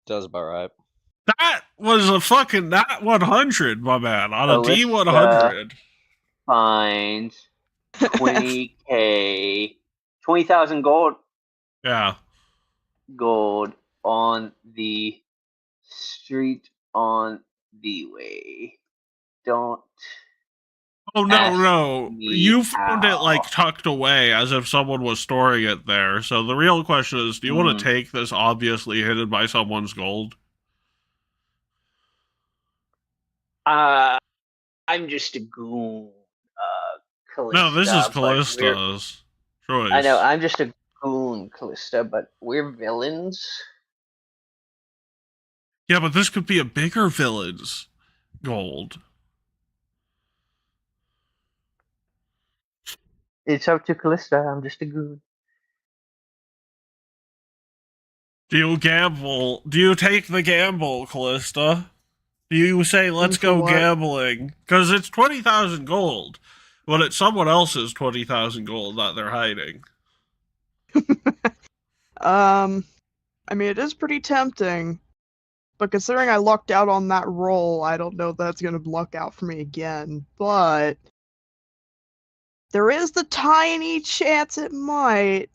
Does about right. That was a fucking Nat 100, my man, on a Callista D100. finds 20k, 20,000 Yeah. gold on the street on the way. Don't. Oh, no. me You found it, how. like, tucked away as if someone was storing it there. So the real question is, do you want to take this obviously hidden by someone's gold? I'm just a goon, Callista. No, this is but Callista's choice. I know, I'm just a goon, Callista, but we're villains. Yeah, but this could be a bigger villain's gold. It's up to Callista, I'm just a goon. Do you gamble? Do you take the gamble, Callista? Do you say, let's go what? gambling? Because it's 20,000 gold. But it's someone else's 20,000 gold that they're hiding. I mean, it is pretty tempting, but considering I lucked out on that roll, I don't know if that's gonna luck out for me again. But there is the tiny chance it might.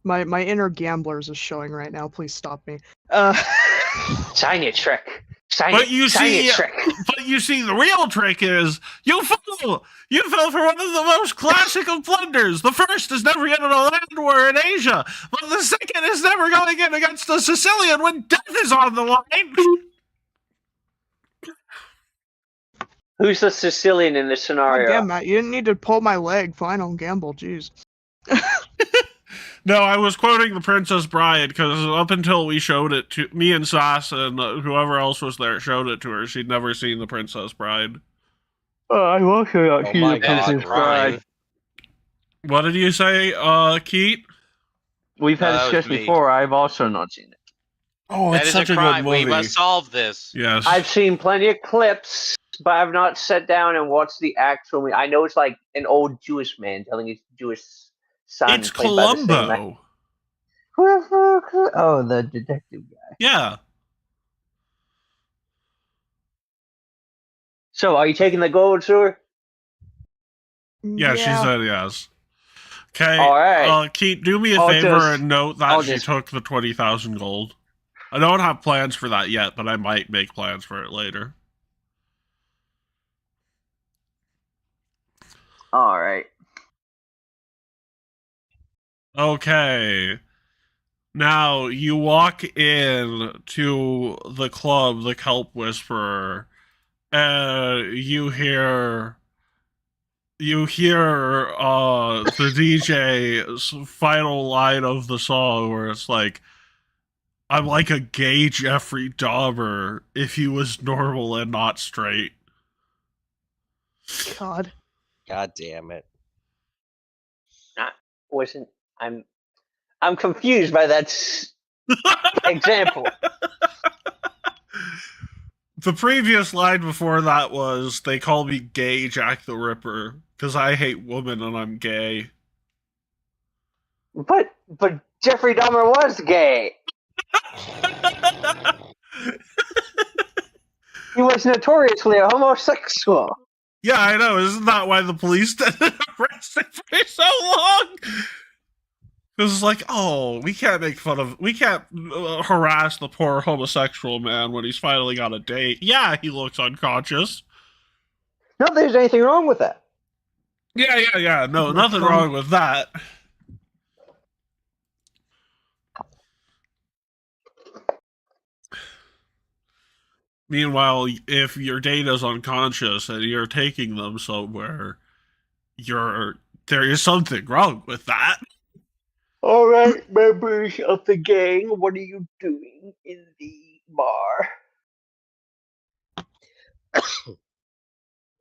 My inner gamblers is showing right now. Please stop me. Sign it, Shrek. Sign But it. you Sign see, it, Shrek. but you see, the real trick is you fell. You fell for one of the most classic of blunders. The first is never in a land war in Asia, but the second is never going in against a Sicilian when death is on the line. Who's the Sicilian in this God scenario? damn, Matt, you didn't need to pull my leg. Fine, I'll gamble. Jeez. No, I was quoting The Princess Bride because up until we showed it to me and Sass and whoever else was there showed it to her, she'd never seen The Princess Bride. I'm also not Oh seen my the God, Princess Ryan. Bride. What did you say, Keith? We've had That this was discussion me. before. I've also not seen it. Oh, That is a crime. We must solve this. Yes. I've seen plenty of clips, but I've not sat down and watched the actual movie. I know it's like an old Jewish man telling his Jewish son. It's played by the same Columbo. Oh, the detective guy. Yeah. So, are you taking the gold, sir? Yeah, she said yes. Okay, All right. Keith, do me a I'll favor just- and note that I'll she just- took the 20,000 gold. I don't have plans for that yet, but I might make plans for it later. All right. Okay. Now, you walk in to the club, the Kelp Whisperer, you hear the DJ's final line of the song where it's like, I'm like a gay Jeffrey Dahmer if he was normal and not straight. God. God damn it. Wasn't I'm confused by that example. The previous line before that was, they call me gay Jack the Ripper because I hate women and I'm gay. But Jeffrey Dahmer was gay. He was notoriously a homosexual. Yeah, I know. Isn't that why the police didn't arrest him for so long? Because it's like, oh, we can't harass the poor homosexual man when he's finally got a date. Yeah, he looks unconscious. Not that there's anything wrong with that. Yeah. No, nothing wrong with that. Meanwhile, if your date is unconscious and you're taking them somewhere, there is something wrong with that. All right, members of the gang, what are you doing in the bar?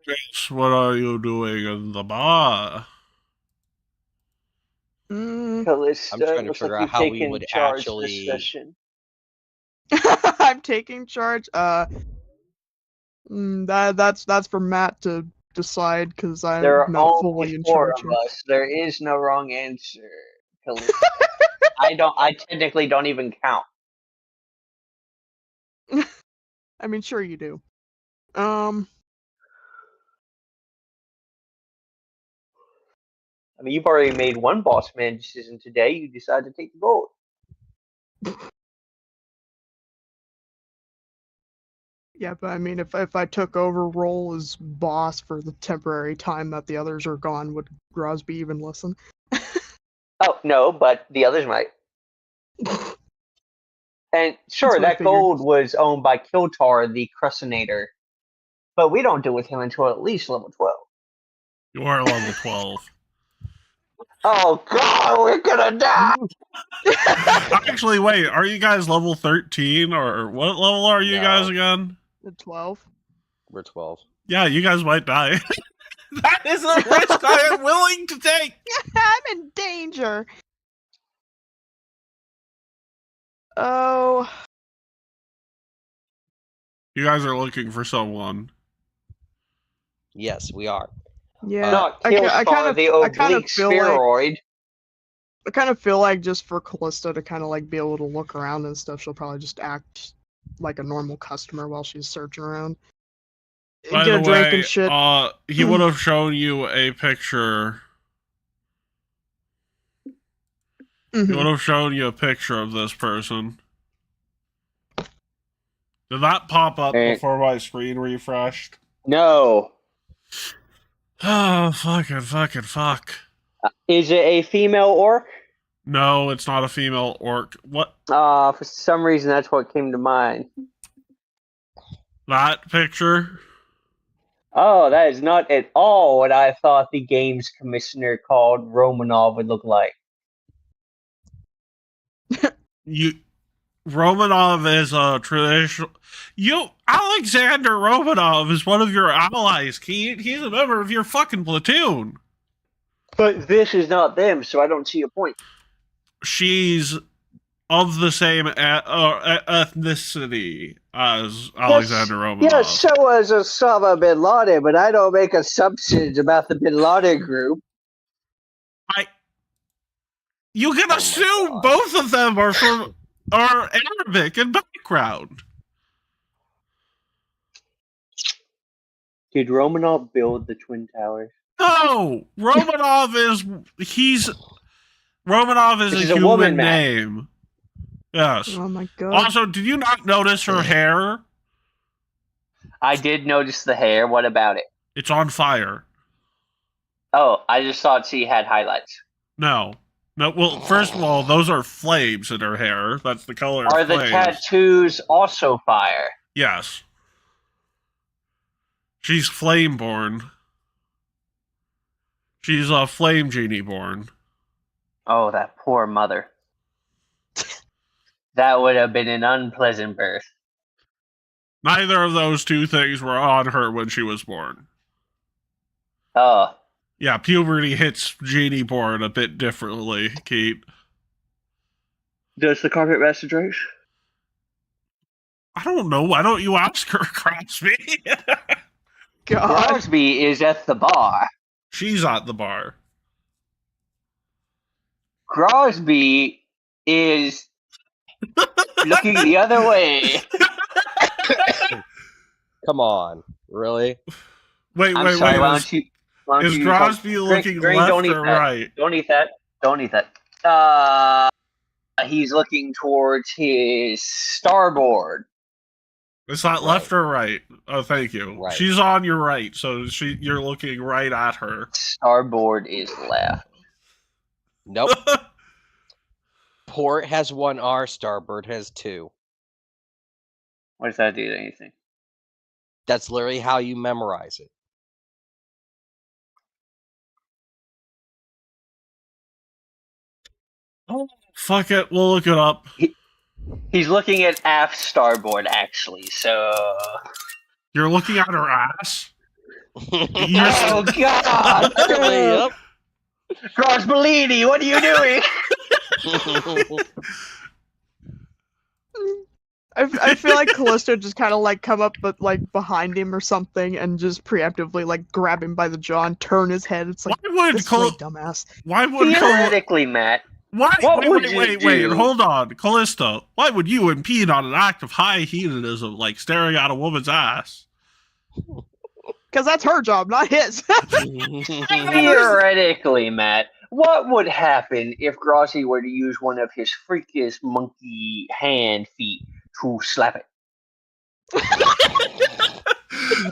Yes, what are you doing in the bar? Callista, I'm trying to looks figure like out how we taking would charge actually- this session. I'm taking charge. That's for Matt to decide because I'm There are not fully only in 4 charge of here. us. There is no wrong answer, Callista. I technically don't even count. I mean, sure you do. I mean, you've already made one boss man decision today. You decided to take the gold. Yeah, but I mean, if I took over role as boss for the temporary time that the others are gone, would Grosby even listen? Oh, no, but the others might. And sure, That's what I that figured. gold was owned by Kiltar, the Crucinator. But we don't deal with him until at least level 12. You are level 12. Oh, God, we're gonna die! Actually, wait, are you guys level 13? Or what level are you No. guys again? The 12. We're 12. Yeah, you guys might die. That is a risk I am willing to take! I'm in danger. Oh, You guys are looking for someone. Yes, we are. yeah. Not I Kiltar, kind of the oblique feel like spheroid. I kind of feel like just for Callista to kind of like be able to look around and stuff, she'll probably just act like a normal customer while she's searching around. By Get the a drink way, and shit. he would have shown you a picture. He Mhm. would have shown you a picture of this person. Did that pop up before my screen refreshed? No. Oh, fuck. Is it a female orc? No, it's not a female orc. What? For some reason, that's what came to mind. That picture? Oh, that is not at all what I thought the games commissioner called Romanov would look like. Romanov is a traditional. Alexander Romanov is one of your allies, Keith. He's a member of your fucking platoon. But this is not them, so I don't see a point. She's of the same ethnicity as Alexander Romanov. Yeah, so was Osama bin Laden, but I don't make assumptions about the bin Laden group. You can assume both of them are Arabic in background. Did Romanov build the Twin Towers? No, Romanov is This a is a human woman, Matt. name. Yes. Oh my god. Also, did you not notice her hair? I did notice the hair. What about it? It's on fire. Oh, I just thought she had highlights. No. Well, first of all, those are flames in her hair. That's the color Are of the flames. tattoos also fire? Yes. She's flame-born. She's a flame genie-born. Oh, that poor mother. That would have been an unpleasant birth. Neither of those two things were on her when she was born. Oh. Yeah, puberty hits genie-born a bit differently, Kate. Does the carpet match the drapes? I don't know. Why don't you ask her, Crosby? God. Crosby is at the bar. She's at the bar. Crosby is looking the other way. Come on, really? Wait. Why don't you? Is Crosby looking left or right? Don't eat that. Don't eat that. He's looking towards his starboard. It's not Right. left or right. Oh, thank you. Right. She's on your right, so you're looking right at her. Starboard is left. Nope. Port has 1 R, starboard has 2. What does that do to anything? That's literally how you memorize it. Oh, fuck it. We'll look it up. He's looking at aft starboard, actually. So. You're looking at her ass? Oh God! Yep. Crossbellini, what are you doing? I feel like Callisto just kind of like come up but like behind him or something and just preemptively like grab him by the jaw and turn his head. It's like, Why would this way, dumbass. Theoretically, Matt. Why? What would you Wait, do? hold on. Callisto, why would you impede on an act of high hedonism like staring at a woman's ass? Because that's her job, not his. Theoretically, Matt, what would happen if Grossi were to use one of his freakiest monkey hand feet to slap it?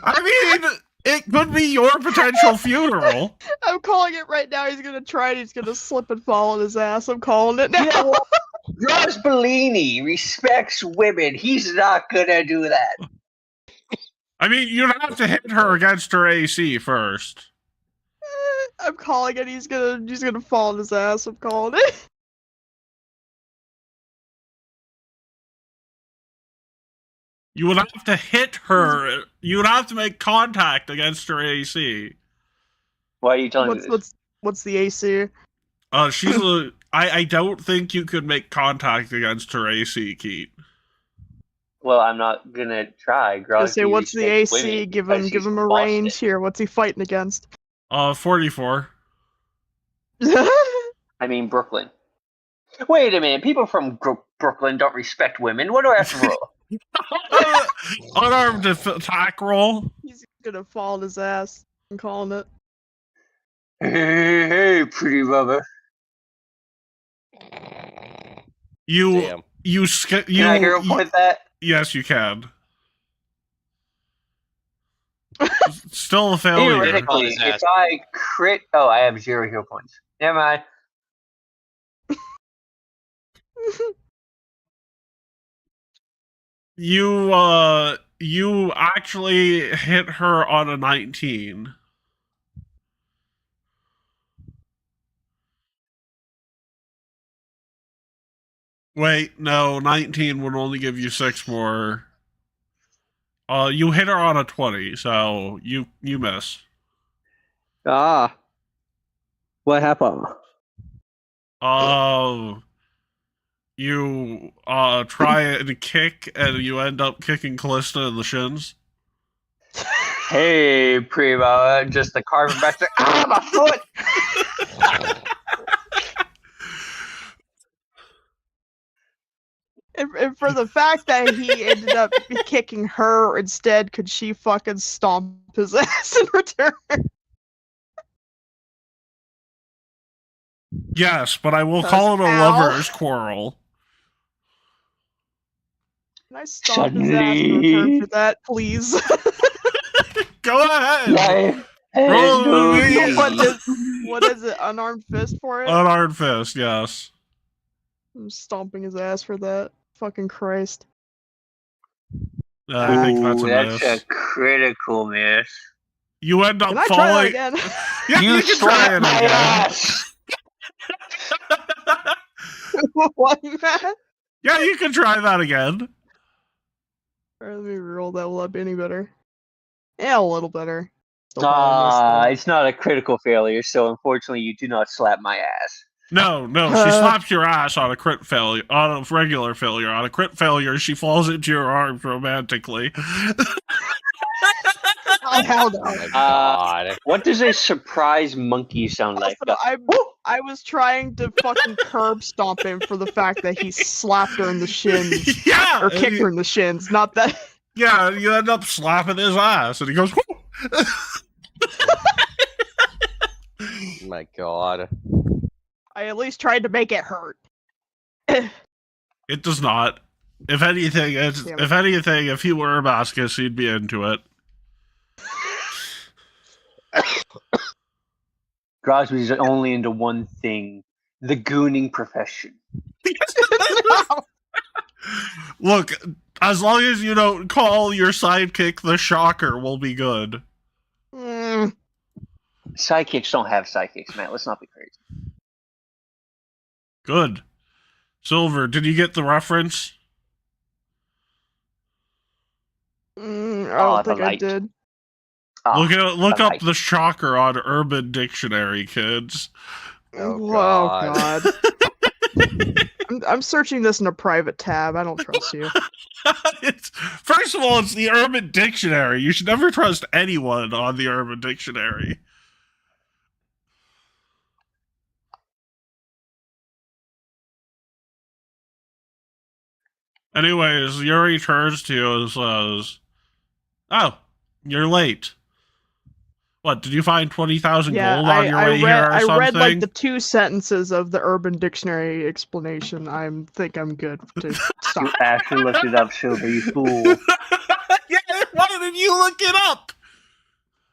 I mean, it could be your potential funeral. I'm calling it right now. He's gonna try it. He's gonna slip and fall on his ass. I'm calling it now. Yeah, well, Grosbellini respects women. He's not gonna do that. I mean, you'd have to hit her against her AC first. I'm calling it. He's gonna fall on his ass. I'm calling it. You would have to hit her. You would have to make contact against her AC. Why are you telling me this? What's the AC? She's a. I don't think you could make contact against her AC, Keith. Well, I'm not gonna try. I Grossi say, what's the respects AC? women Give because him he's a from Boston. range here. What's he fighting against? 44. I mean Brooklyn. Wait a minute. People from Brooklyn don't respect women. What do I have to roll? Unarmed attack roll. He's gonna fall on his ass. I'm calling it. Hey, pretty mother. Damn. Can I hero point that? Yes, you can. Still a failure. Theoretically, his ass. if I crit... Oh, I have 0 hero points. Never mind. You actually hit her on a 19. Wait, no, 19 would only give you 6 more. You hit her on a 20, so you miss. Ah. What happened? You try and kick, and you end up kicking Callista in the shins. Hey, Primo. Just the carpet back there. Ah, my foot! And for the fact that he ended up kicking her instead, could she fucking stomp his ass in return? Yes, but I will call it a Ow. lover's quarrel. Can I stomp his ass in return for that, please? Go ahead. Roll movie. What is it? Unarmed fist for it? Unarmed fist, yes. I'm stomping his ass for that. Fucking Christ. I think that's a That's miss. a critical miss. You end up Can I try that falling. again? Yeah, you can try slapped it my again. ass! What, man? Yeah, you can try that again. Alright, let me roll that. Will that be any better? Yeah, a little better. Still probably missed, though. It's not a critical failure, so unfortunately you do not slap my ass. No, she slaps your ass on a crit failure, on a regular failure. On a crit failure, she falls into your arms romantically. Oh, hell no. Oh my god. What does a surprise monkey sound like? Also, I was trying to fucking curb stomp him for the fact that he slapped her in the shins. Yeah, Or kicked her in the shins, not that. yeah, you end up slapping his ass, and he goes, "Whoo!" Oh my god. I at least tried to make it hurt. It does not. If anything, if he were a Bascus, he'd be into it. Grosby's only into one thing: the gooning profession. No. Look, as long as you don't call your sidekick the Shocker, we'll be good. Sidekicks don't have sidekicks, man. Let's not be crazy. Good. Silver, did you get the reference? I Oh, don't think the I light. did. Oh, Look the up light. the Shocker on Urban Dictionary, kids. Oh, God. I'm searching this in a private tab. I don't trust you. First of all, it's the Urban Dictionary. You should never trust anyone on the Urban Dictionary. Anyways, Yuri turns to you and says, "Oh, you're late. What, did you find 20,000 Yeah, gold on your way here or I something?" read like the 2 sentences of the Urban Dictionary explanation. Think I'm good to You stop. actually looked it up, Silver, you fool. Yeah, why didn't you look it up?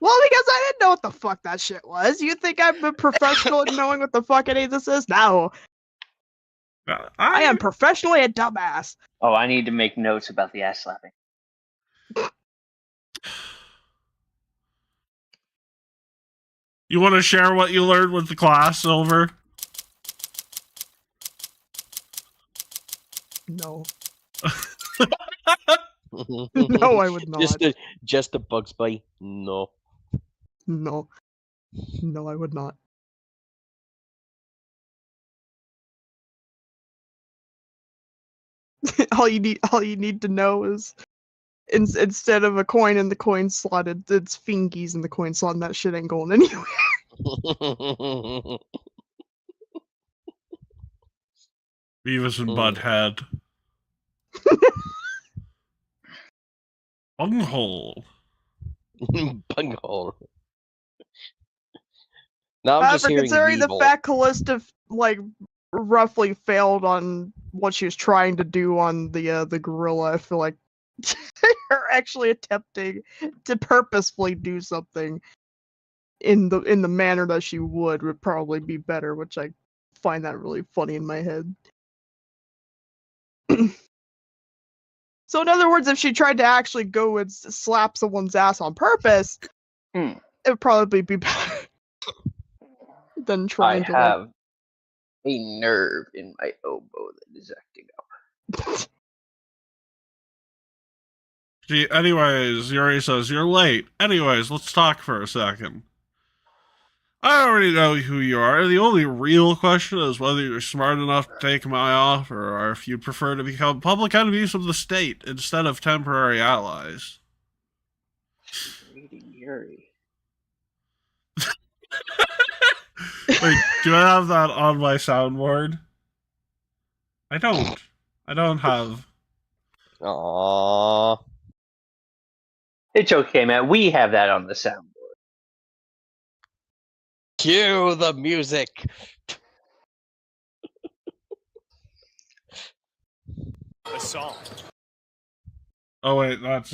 Well, because I didn't know what the fuck that shit was. You think I'm a professional at knowing what the fuck any of this is? No, I am professionally a dumbass. Oh, I need to make notes about the ass slapping. You want to share what you learned with the class, Silver? No. No, I would not. Just a Bugs Bunny. No. No. No, I would not. all you need to know is instead of a coin in the coin slot, it's fingies in the coin slot, and that shit ain't going anywhere. Beavis and Butthead. Bunghole. Bunghole. Now I'm just However, hearing considering the Weevil. fact Callista roughly failed on what she was trying to do on the gorilla, I feel like her actually attempting to purposefully do something in the manner that she would probably be better, which I find that really funny in my head. So in other words, if she tried to actually go and slap someone's ass on purpose, it would probably be better than trying to have a nerve in my elbow that is acting up. Anyways, Yuri says, "You're late. Anyways, let's talk for a second. I already know who you are. The only real question is whether you're smart enough to take my offer, or if you'd prefer to become public enemies of the state instead of temporary allies." Reading Yuri. Wait, do I have that on my soundboard? I don't. I don't have. Aww. It's okay, man. We have that on the soundboard. Cue the music. Assault. Oh wait, that's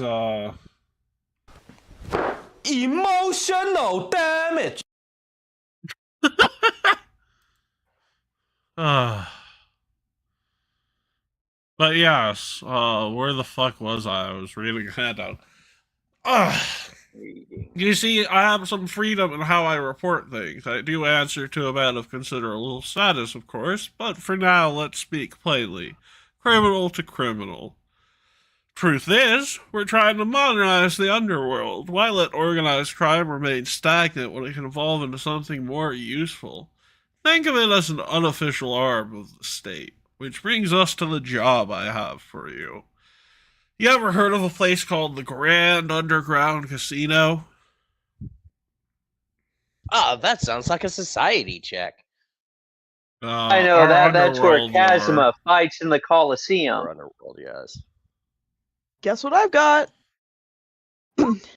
Emotional damage. But yes, where the fuck was I? I was reading that out. Ugh. Reading. You see, I have some freedom in how I report things. I do answer to a man of considerable status, of course, but for now, let's speak plainly. Criminal to criminal. Truth is, we're trying to modernize the underworld. Why let organized crime remain stagnant when it can evolve into something more useful? Think of it as an unofficial arm of the state. Which brings us to the job I have for you. You ever heard of a place called the Grand Underground Casino? Oh, that sounds like a society check. I know Our that's where underworld lore. Cassomir fights in the Coliseum. Or underworld, yes. Guess what I've got?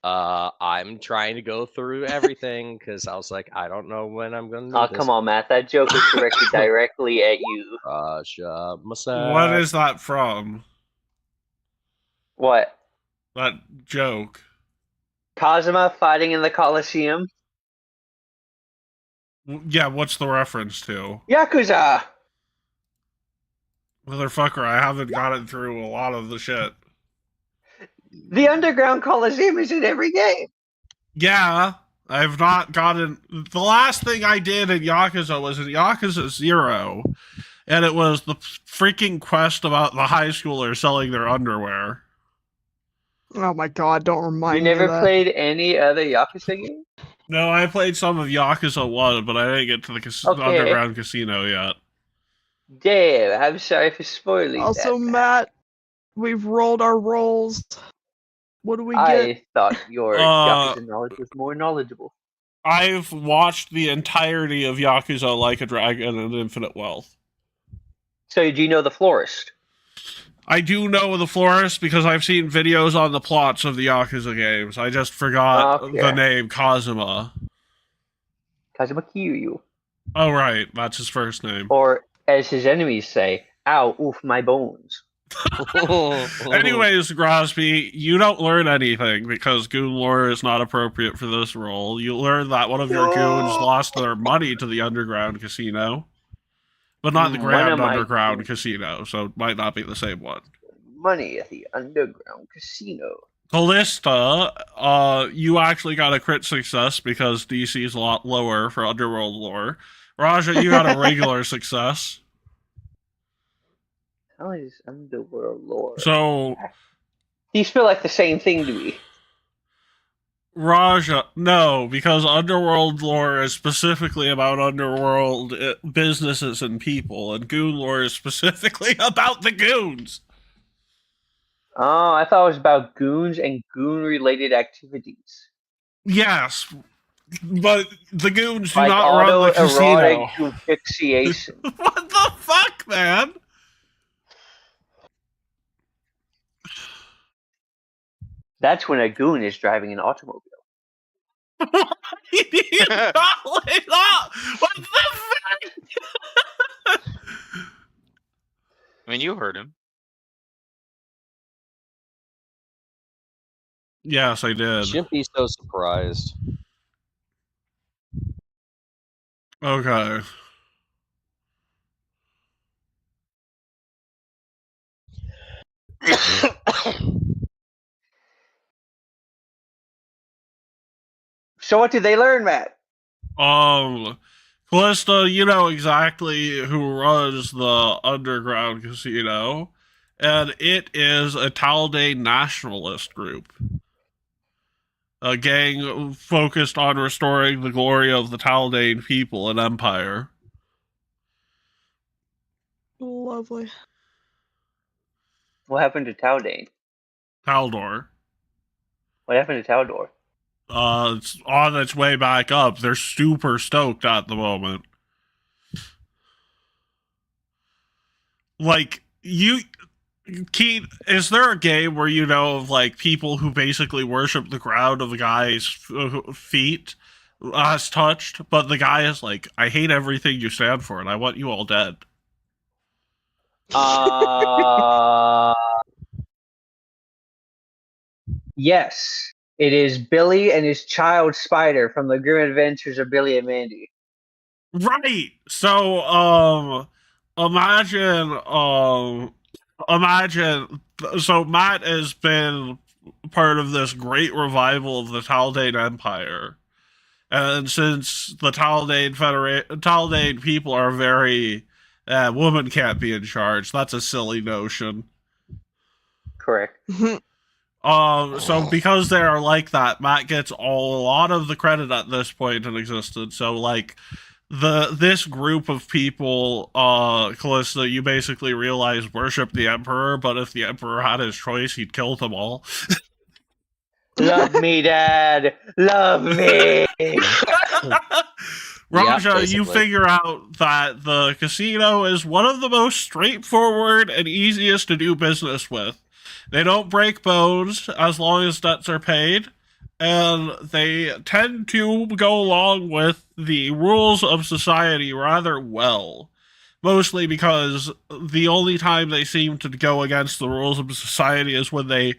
I'm trying to go through everything because I was like, I don't know when I'm gonna. Oh, come on, Matt. That joke was directed directly at you. What is that from? What? That joke. Cassomir fighting in the Coliseum? Yeah, what's the reference to? Yakuza! Motherfucker, I haven't gotten through a lot of the shit. The Underground Coliseum is in every game. Yeah, I've not gotten... The last thing I did in Yakuza was in Yakuza 0, and it was the freaking quest about the high schooler selling their underwear. Oh my god, don't remind You me of never that. played any other Yakuza game? No, I played some of Yakuza 1, but I didn't get to the Okay. underground casino yet. Damn, I'm sorry for spoiling Also, that. Matt, we've rolled our rolls. What do we get? I thought your Uh, Yakuza knowledge was more knowledgeable. I've watched the entirety of Yakuza Like a Dragon and Infinite Wealth. So, do you know the florist? I do know the florist because I've seen videos on the plots of the Yakuza games. I just forgot Okay. the name Kazuma. Kazuma Kiryu. Oh, right. That's his first name. Or, as his enemies say, ow, oof, my bones. Anyways, Grosby, you don't learn anything because goon lore is not appropriate for this role. You learn that one of your goons lost their money to the underground casino, but not the One Grand of my Underground goons- Casino, so it might not be the same one. Money at the Underground Casino. Callista, you actually got a crit success because DC is a lot lower for Underworld lore. Raja, you got a regular success. How is Underworld lore? So, These feel like the same thing to me. Raja, no, because Underworld lore is specifically about Underworld businesses and people, and Goon lore is specifically about the goons. Oh, I thought it was about goons and goon-related activities. Yes, but the goons do Like not run the casino. autoerotic asphyxiation. What the fuck, man? That's when a goon is driving an automobile. You not it up. What the fuck? I mean, you heard him. Yes, I did. Shouldn't be so surprised. Okay. So what did they learn, Matt? Callista, you know exactly who runs the underground casino, and it is a Taldane nationalist group. A gang focused on restoring the glory of the Taldane people and empire. Lovely. What happened to Taldane? Taldor. What happened to Taldor? It's on its way back up. They're super stoked at the moment. Like, Keith, is there a game where you know of, like, people who basically worship the ground of a guy's feet as touched, but the guy is like, I hate everything you stand for, and I want you all dead? Yes. It is Billy and his child spider from the Grim Adventures of Billy and Mandy. Right. So, imagine, imagine. So Matt has been part of this great revival of the Taldane Empire. And since the Taldane people are very, woman can't be in charge. That's a silly notion. Correct. So because they are like that, Matt gets a lot of the credit at this point in existence. So like this group of people, Callista, you basically realize worship the Emperor, but if the Emperor had his choice, he'd kill them all. Love me, Dad. Love me. Raja, you basically. figure out that the casino is one of the most straightforward and easiest to do business with. They don't break bones as long as debts are paid, and they tend to go along with the rules of society rather well. Mostly because the only time they seem to go against the rules of society is when they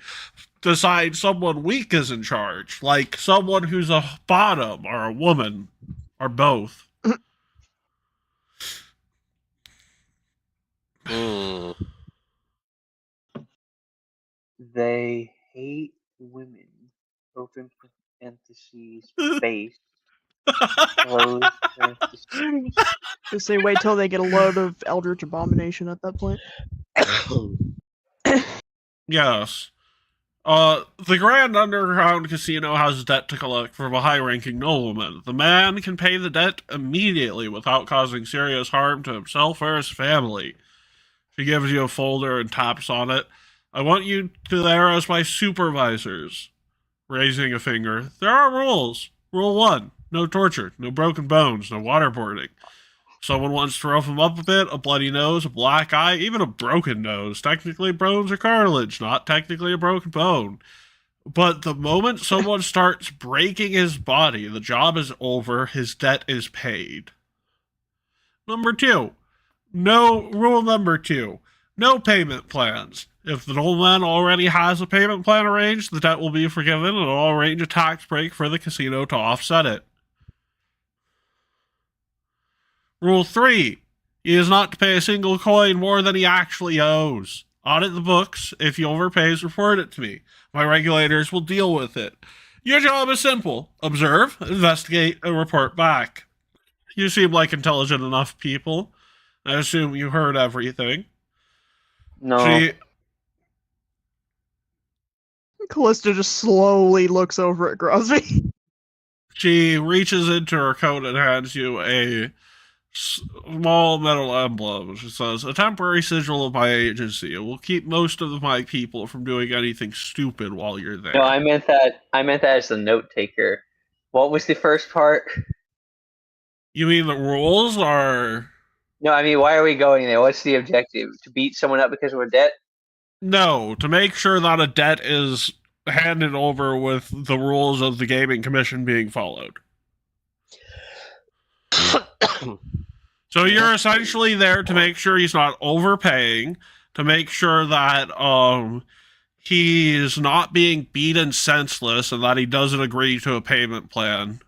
decide someone weak is in charge, like someone who's a bottom or a woman or both. Mm. They hate women. Open parentheses, space. Close parentheses. Just say wait till they get a load of Eldritch Abomination at that point. Yes. The Grand Underground Casino has debt to collect from a high-ranking nobleman. The man can pay the debt immediately without causing serious harm to himself or his family. She gives you a folder and taps on it. I want you to there as my supervisors. Raising a finger. There are rules. Rule 1. No torture. No broken bones. No waterboarding. Someone wants to rough him up a bit, a bloody nose, a black eye, even a broken nose. Technically, bones are cartilage, not technically a broken bone. But the moment someone starts breaking his body, the job is over, his debt is paid. Number 2. Rule number 2. No payment plans. If the nobleman already has a payment plan arranged, the debt will be forgiven and I'll arrange a tax break for the casino to offset it. Rule 3. He is not to pay a single coin more than he actually owes. Audit the books. If he overpays, report it to me. My regulators will deal with it. Your job is simple. Observe, investigate, and report back. You seem like intelligent enough people. I assume you heard everything. No. Callista just slowly looks over at Grosby. She reaches into her coat and hands you a small metal emblem. She says, a temporary sigil of my agency. It will keep most of my people from doing anything stupid while you're there. No, I meant that as the note taker. What was the first part? You mean the rules are... No, I mean, why are we going there? What's the objective? To beat someone up because of a debt? No, to make sure that a debt is handed over with the rules of the Gaming Commission being followed. So you're essentially there to make sure he's not overpaying, to make sure that he's not being beaten senseless, and that he doesn't agree to a payment plan.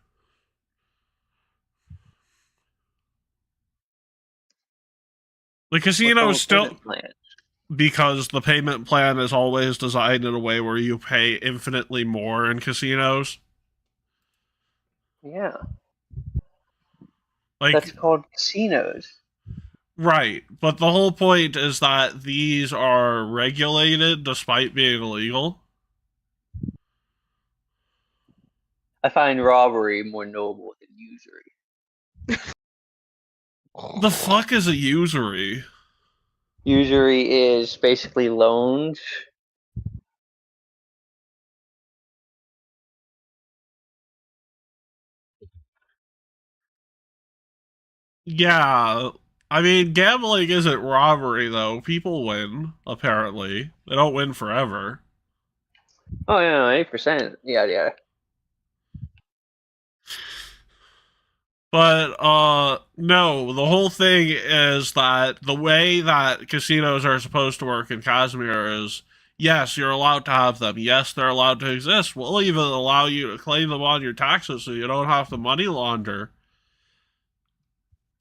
The casino is still... Because the payment plan is always designed in a way where you pay infinitely more in casinos. Yeah. Like, that's called casinos. Right, but the whole point is that these are regulated despite being illegal. I find robbery more noble than usury. The fuck is a usury? Usury is basically loans. Yeah, I mean, gambling isn't robbery, though. People win, apparently. They don't win forever. Oh, yeah, 8%. Yeah. But, no, the whole thing is that the way that casinos are supposed to work in Cassomir is, yes, you're allowed to have them. Yes, they're allowed to exist. We'll even allow you to claim them on your taxes so you don't have to money launder.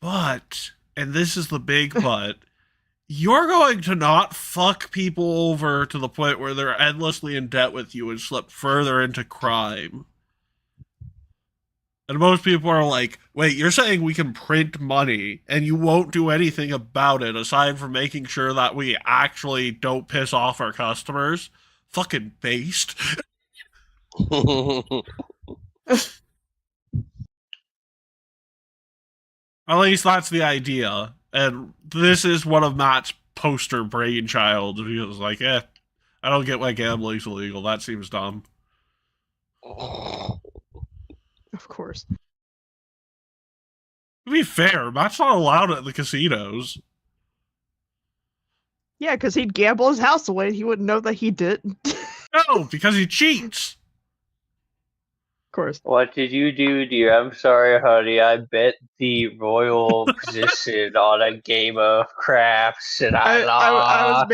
But, and this is the big but, You're going to not fuck people over to the point where they're endlessly in debt with you and slip further into crime. And most people are like, wait, you're saying we can print money and you won't do anything about it aside from making sure that we actually don't piss off our customers? Fucking based. At least that's the idea. And this is one of Matt's poster brainchild. He was like, I don't get why gambling's illegal. That seems dumb. Of course. To be fair, Matt's not allowed at the casinos. Yeah, because he'd gamble his house away. He wouldn't know that he did. No, because he cheats. Of course. What did you do, dear? I'm sorry, honey. I bet the royal position on a game of craps, and I lost.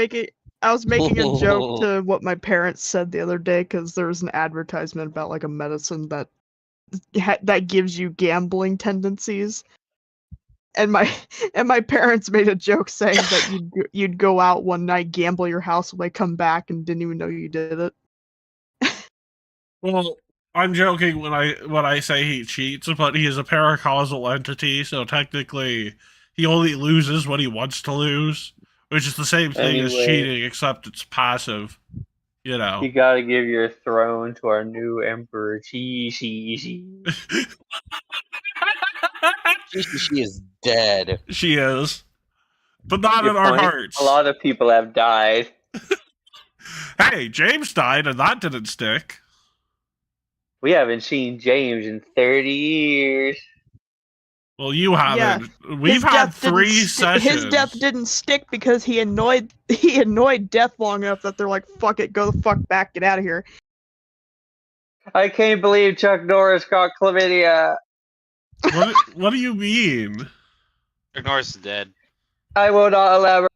I was making a joke to what my parents said the other day because there was an advertisement about like a medicine that gives you gambling tendencies, and my parents made a joke saying that you'd go out one night, gamble your house away, come back, and didn't even know you did it. Well, I'm joking when I say he cheats, but he is a paracausal entity, so technically he only loses what he wants to lose, which is the same thing as cheating, except it's passive. You know. You gotta give your throne to our new emperor. She is dead. She is. But not in our hearts. A lot of people have died. Hey, James died and that didn't stick. We haven't seen James in 30 years. Well, you haven't. Yeah. We've had 3 sessions. His death didn't stick because he annoyed death long enough that they're like, fuck it, go the fuck back, get out of here. I can't believe Chuck Norris got chlamydia. What do you mean? Chuck Norris is dead. I will not elaborate.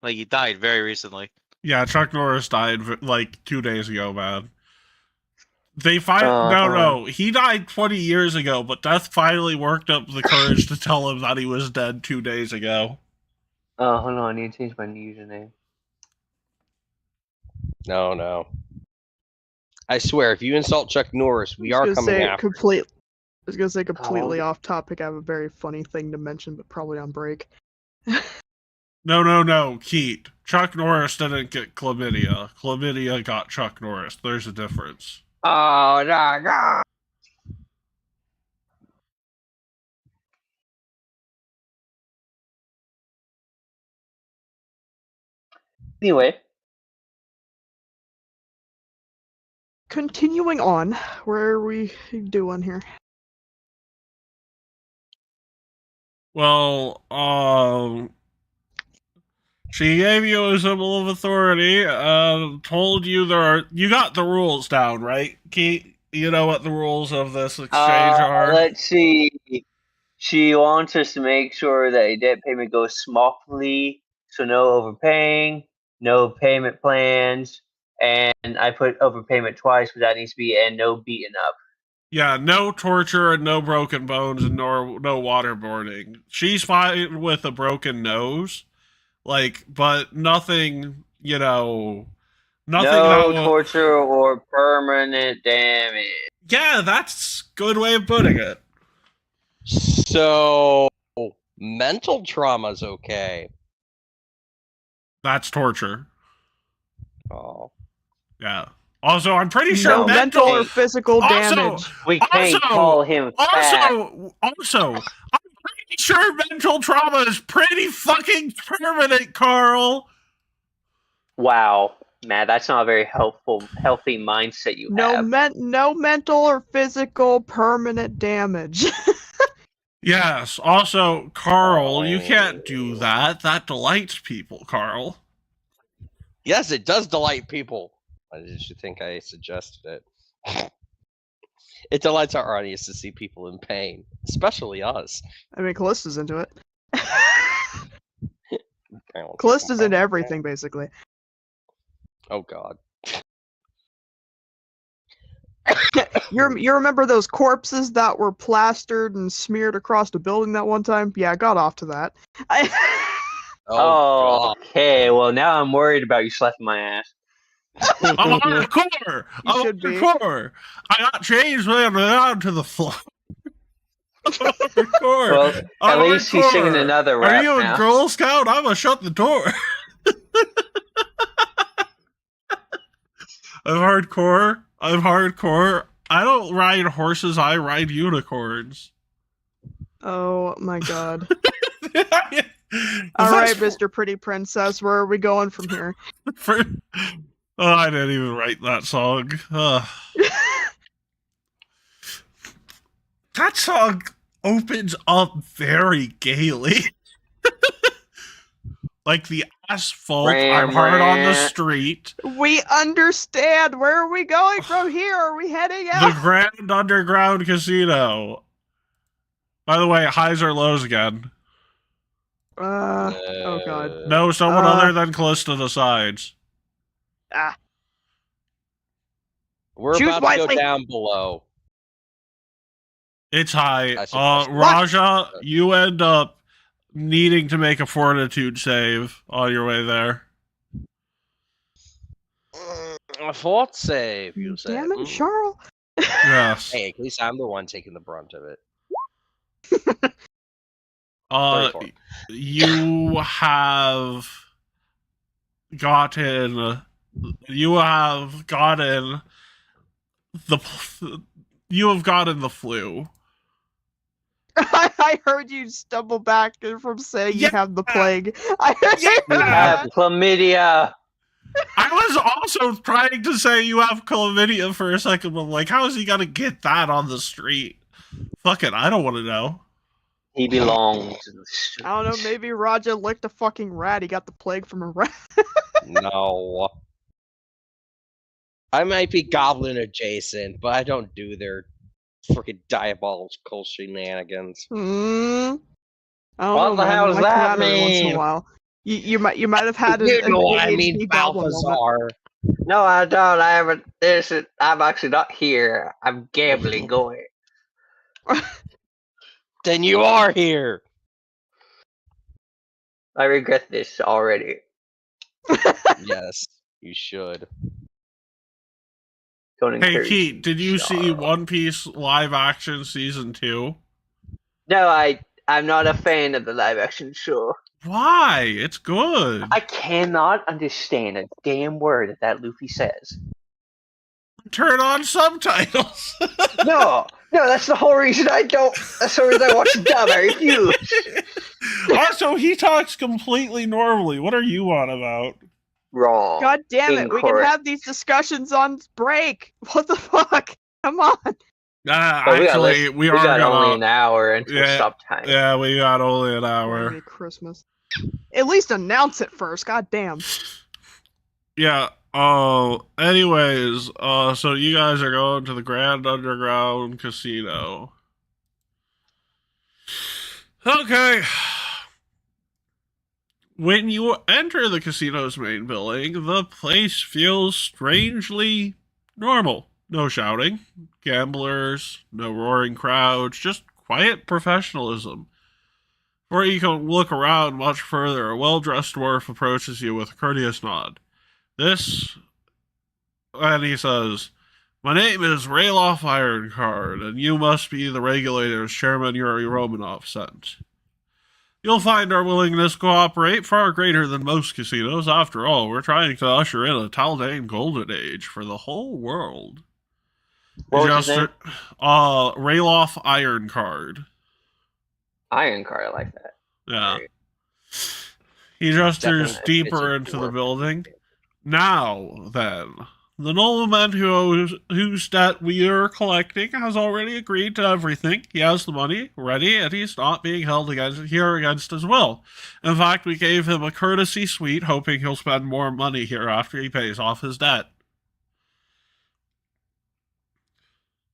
Like, he died very recently. Yeah, Chuck Norris died like 2 days ago, man. No, he died 20 years ago, but Death finally worked up the courage to tell him that he was dead 2 days ago. Oh, hold on, I need to change my username. No. I swear, if you insult Chuck Norris, we are coming after. I was gonna say completely off topic. I have a very funny thing to mention, but probably on break. No, Keat. Chuck Norris didn't get chlamydia. Chlamydia got Chuck Norris. There's a difference. Oh, no, no. Anyway. Continuing on, where are we doing here? Well, she gave you a symbol of authority, told you you got the rules down, right, Keat? You know what the rules of this exchange are? Let's see. She wants us to make sure that a debt payment goes smoothly, so no overpaying, no payment plans, and I put overpayment twice, but that needs to be, and no beating up. Yeah, no torture and no broken bones and no waterboarding. She's fine with a broken nose, but nothing, nothing. No torture or permanent damage. Yeah, that's a good way of putting it. So, mental trauma's okay. That's torture. Oh. Yeah. Also, I'm pretty sure no mental or physical damage. We can't call him fat. Also, I'm pretty sure mental trauma is pretty fucking permanent, Carl. Wow, man, that's not a very healthy mindset you have. No mental or physical permanent damage. Yes. Also, Carl, you can't do that. That delights people, Carl. Yes, it does delight people. Why did you think I suggested it? It delights our audience to see people in pain, especially us. I mean, Callista's into it. Callista's into everything, basically. Oh, God. You remember those corpses that were plastered and smeared across the building that one time? Yeah, I got off to that. Oh, God. Okay, well now I'm worried about you slapping my ass. I'm hardcore. I'm should be. hardcore. I got changed laying down to the floor. I'm hardcore. Well, at I'm least he's singing hardcore. another Are rap you a now. Girl Scout? I'm gonna shut the door. I'm hardcore. I'm hardcore. I don't ride horses. I ride unicorns. Oh my god. That's Alright, Mr. Pretty Princess, where are we going from here? for- Oh, I didn't even write that song. That song opens up very gaily. Like the asphalt, I'm hard on the street. We understand. Where are we going from here? Are we heading The out? Grand Underground Casino. By the way, highs or lows again? Oh god. No, someone other than close to the sides. Ah. We're Choose about to wisely. go down below. It's high. I suppose. Raja, you end up needing to make a fortitude save on your way there. A fort save, you say? Damn it, Charles. Yes. Hey, at least I'm the one taking the brunt of it. 34. You have gotten. You have gotten the. You have gotten the flu. I heard you stumble back from saying you have the plague. I heard Yeah. You have chlamydia. I was also trying to say you have chlamydia for a second, but like, how is he gonna get that on the street? Fuck it, I don't want to know. He belongs to the streets. I don't know, maybe Raja licked a fucking rat. He got the plague from a rat. No. I might be goblin adjacent, but I don't do their freaking diabolical shenanigans. I don't What know, the man. hell does Might come that out every once in mean? a while. You might have had You an know what I ADHD mean, goblin moment. Balthazar. No, I don't. I haven't. I'm actually not here. I'm gambling going. Then you are here. I regret this already. Yes, you should. Don't Hey, encourage Keith, me, did you see Charles. One Piece live action season 2? No, I'm not a fan of the live action show. Why? It's good. I cannot understand a damn word that Luffy says. Turn on subtitles. No, that's the whole reason I don't. That's the reason I watch dub. I refuse. Also, he talks completely normally. What are you on about? Wrong. God damn it, we can Incorrect. have these discussions on break. What the fuck? Come on. But Actually, we are got only an gonna. hour until Yeah, stop time. Yeah, we got only an Merry hour. Christmas. At least announce it first. God damn. Yeah. Oh, anyways, so you guys are going to the Grand Underground Casino. Okay. When you enter the casino's main building, the place feels strangely normal. No shouting, gamblers, no roaring crowds, just quiet professionalism. Before you can look around much further, a well-dressed dwarf approaches you with a courteous nod. And he says, "My name is Rayloff Ironcard, and you must be the regulator's chairman Yuri Romanov sent. You'll find our willingness to cooperate far greater than most casinos. After all, we're trying to usher in a Taldane golden age for the whole world." What was his name? Rayloff Ironcard. Iron Card, I like that. Yeah. Great. He gestures Definitely fits deeper a into the dwarf. building. Now, then, the nobleman whose debt we are collecting has already agreed to everything. He has the money ready, and he's not being held against his will. In fact, we gave him a courtesy suite, hoping he'll spend more money here after he pays off his debt.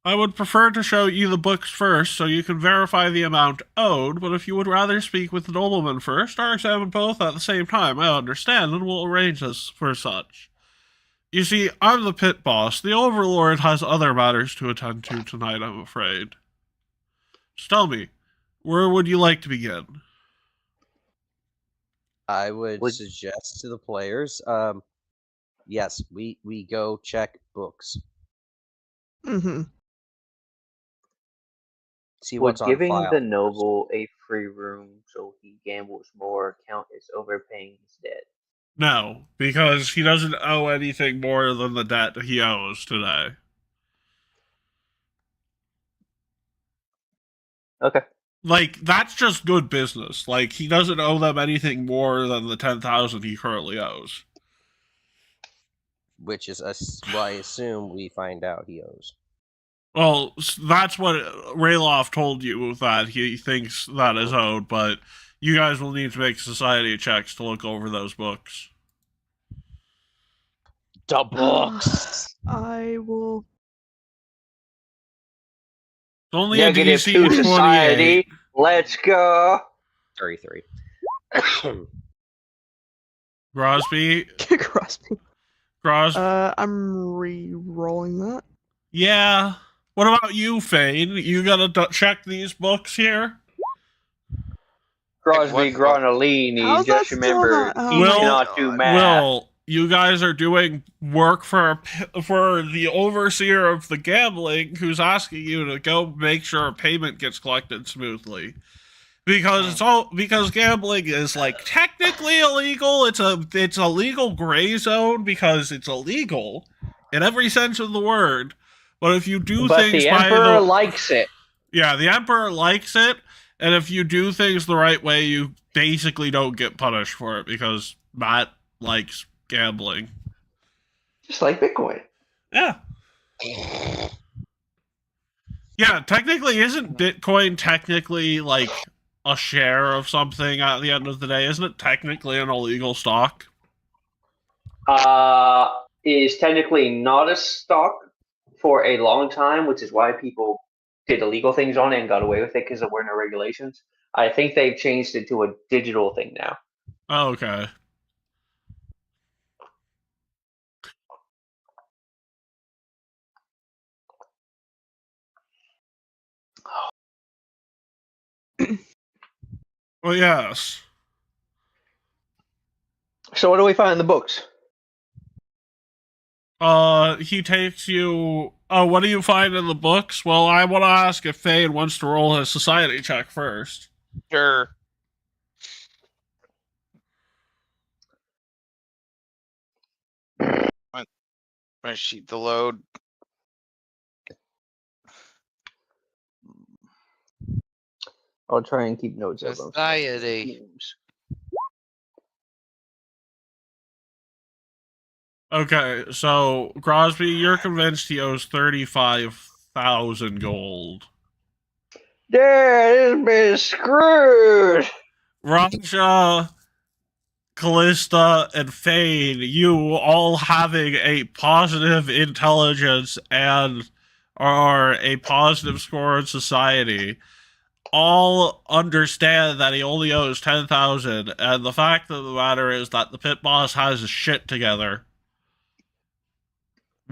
I would prefer to show you the books first, so you can verify the amount owed, but if you would rather speak with the nobleman first, or examine both at the same time, I understand, and we'll arrange this for such. You see, I'm the pit boss. The Overlord has other matters to attend to tonight, I'm afraid. Just tell me, where would you like to begin? I would suggest to the players, yes, we go check books. Mm-hmm. See Would what's on giving file the first. noble a free room so he gambles more count as overpaying his debt? No, because he doesn't owe anything more than the debt he owes today. Okay. Like, that's just good business. Like, he doesn't owe them anything more than the 10,000 he currently owes. Which is what I assume we find out he owes. Well, that's what Rayloff told you that he thinks that is owed, but you guys will need to make society checks to look over those books. The books! I will. It's only a Negative DC 2 28. society. Let's go. 33. Grosby? Crosby. I'm re-rolling that. Yeah. What about you, Fane? You gotta check these books here? Crosby what book? Granolini, How's that just still remember, not? Oh he my cannot do God. math. Will, you guys are doing work for the overseer of the gambling who's asking you to go make sure a payment gets collected smoothly. Because gambling is like technically illegal. It's a legal gray zone because it's illegal in every sense of the word. But if you do But things the by Emperor the likes it. yeah, the Emperor likes it, and if you do things the right way, you basically don't get punished for it because Matt likes gambling. Just like Bitcoin. Yeah. Yeah, technically, isn't Bitcoin technically like a share of something at the end of the day? Isn't it technically an illegal stock? Is technically not a stock for a long time, which is why people did illegal things on it and got away with it because there were no regulations. I think they've changed it to a digital thing now. Oh, okay. Well, yes. So what do we find in the books? He takes you. Oh, what do you find in the books? Well, I want to ask if Fane wants to roll his society check first. Sure. My sheet the load. I'll try and keep notes of them. Society. Okay, so Crosby, you're convinced he owes 35,000 gold. Dad, this bitch screwed. Raja, Callista, and Fane, you all having a positive intelligence and are a positive score in society, all understand that he only owes 10,000, and the fact of the matter is that the pit boss has his shit together.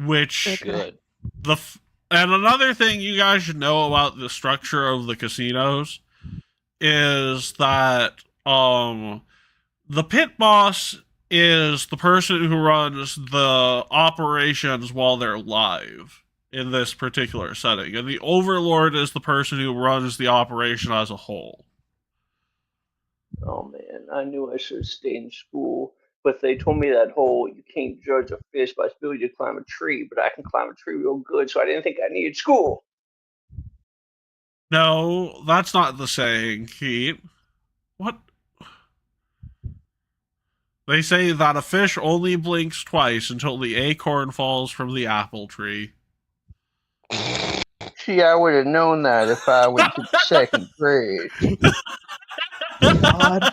Which Good. and another thing you guys should know about the structure of the casinos is that the pit boss is the person who runs the operations while they're live in this particular setting, and the overlord is the person who runs the operation as a whole. Oh man, I knew I should have stayed in school, but they told me that whole you can't judge a fish by its ability to climb a tree, but I can climb a tree real good, so I didn't think I needed school. No, that's not the saying, Keith. What? They say that a fish only blinks twice until the acorn falls from the apple tree. See, I would have known that if I went to the second grade. God.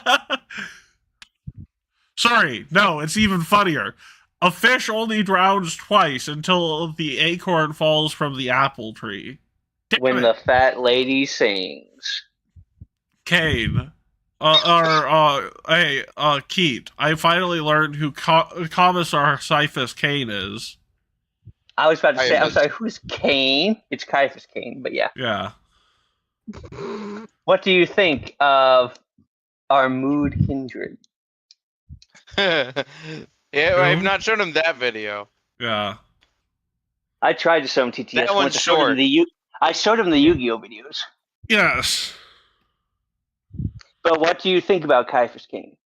Sorry, no, it's even funnier. A fish only drowns twice until the acorn falls from the apple tree. Damn When it. the fat lady sings. Kane, Hey, Keith, I finally learned who Commissar Cyphus Kane is. I was about to I say, I'm was- sorry, who's Kane? It's Caiaphas Kane, but yeah. Yeah. What do you think of our mood kindred? yeah, I've not shown him that video. Yeah. I tried to show him TTS That once. one's I showed him short. I showed him the Yu-Gi-Oh videos. Yes. But what do you think about Caiaphas Kane?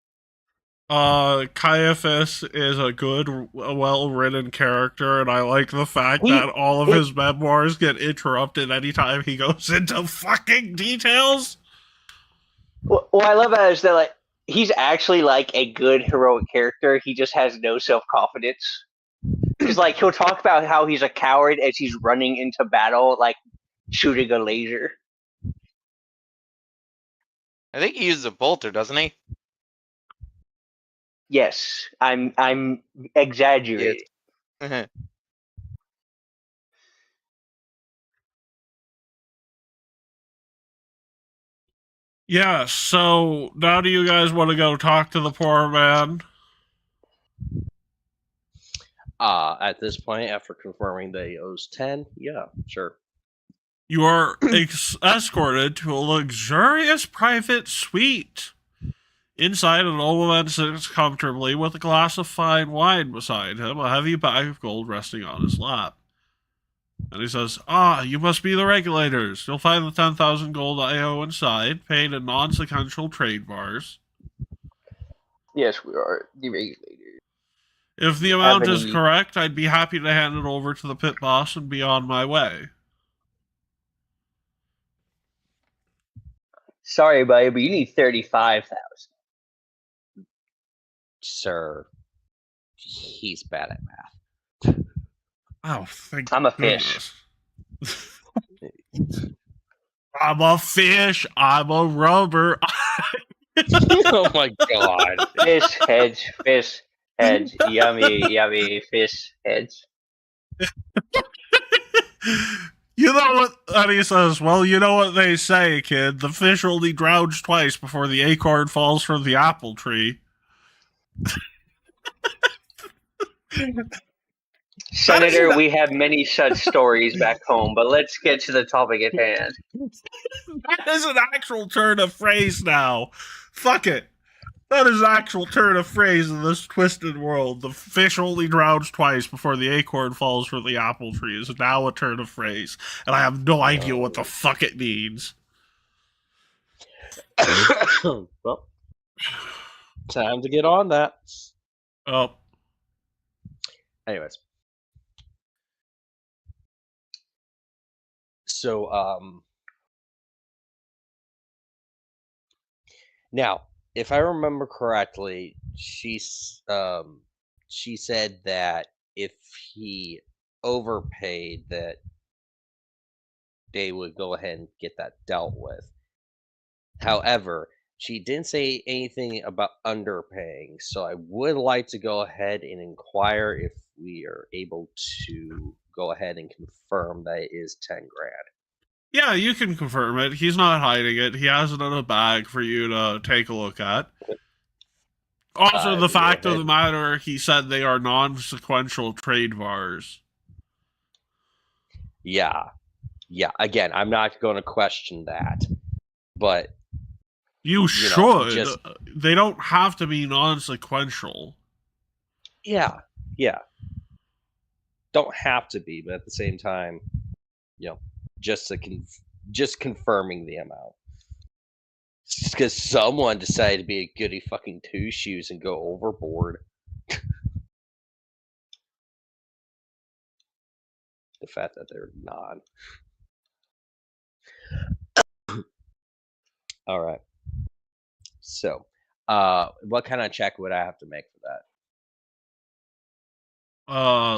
Caiaphas is a good, well-written character, and I like the fact He- that all of his memoirs get interrupted anytime he goes into fucking details. What I love about it is that like he's actually like a good heroic character. He just has no self-confidence. Because like he'll talk about how he's a coward as he's running into battle, like shooting a laser. I think he uses a bolter, doesn't he? Yes, I'm exaggerating. Yeah, so now do you guys want to go talk to the poor man? At this point, after confirming that he owes 10, yeah, sure. You are escorted to a luxurious private suite. Inside, an old man sits comfortably with a glass of fine wine beside him, a heavy bag of gold resting on his lap. And he says, you must be the regulators. You'll find the 10,000 gold I owe inside, paid in non-sequential trade bars. Yes, we are the regulators. If the amount Have is any- correct, I'd be happy to hand it over to the pit boss and be on my way. Sorry, buddy, but you need 35,000. Sir, he's bad at math. Oh, thank I'm a fish. goodness. I'm a fish. I'm a rubber. Oh my god. Fish hedge, yummy, yummy, fish hedge. You know what? And he says, well, you know what they say, kid. The fish only drowns twice before the acorn falls from the apple tree. Senator, we have many such stories back home, but let's get to the topic at hand. That is an actual turn of phrase now. Fuck it. That is an actual turn of phrase in this twisted world. The fish only drowns twice before the acorn falls from the apple tree is now a turn of phrase. And I have no idea what the fuck it means. Well, time to get on that. Oh. Anyways. So, now, if I remember correctly, she said that if he overpaid, that they would go ahead and get that dealt with. However, she didn't say anything about underpaying, so I would like to go ahead and inquire if we are able to go ahead and confirm that it is 10 grand. Yeah, you can confirm it. He's not hiding it. He has it in a bag for you to take a look at. Also, the fact of the matter, he said they are non-sequential trade bars. Yeah. Again, I'm not going to question that, but You know, should. They don't have to be non-sequential. yeah, don't have to be, but at the same time, just confirming the amount. Just because someone decided to be a goody fucking two shoes and go overboard. The fact that they're not. All right. So, what kind of check would I have to make for that?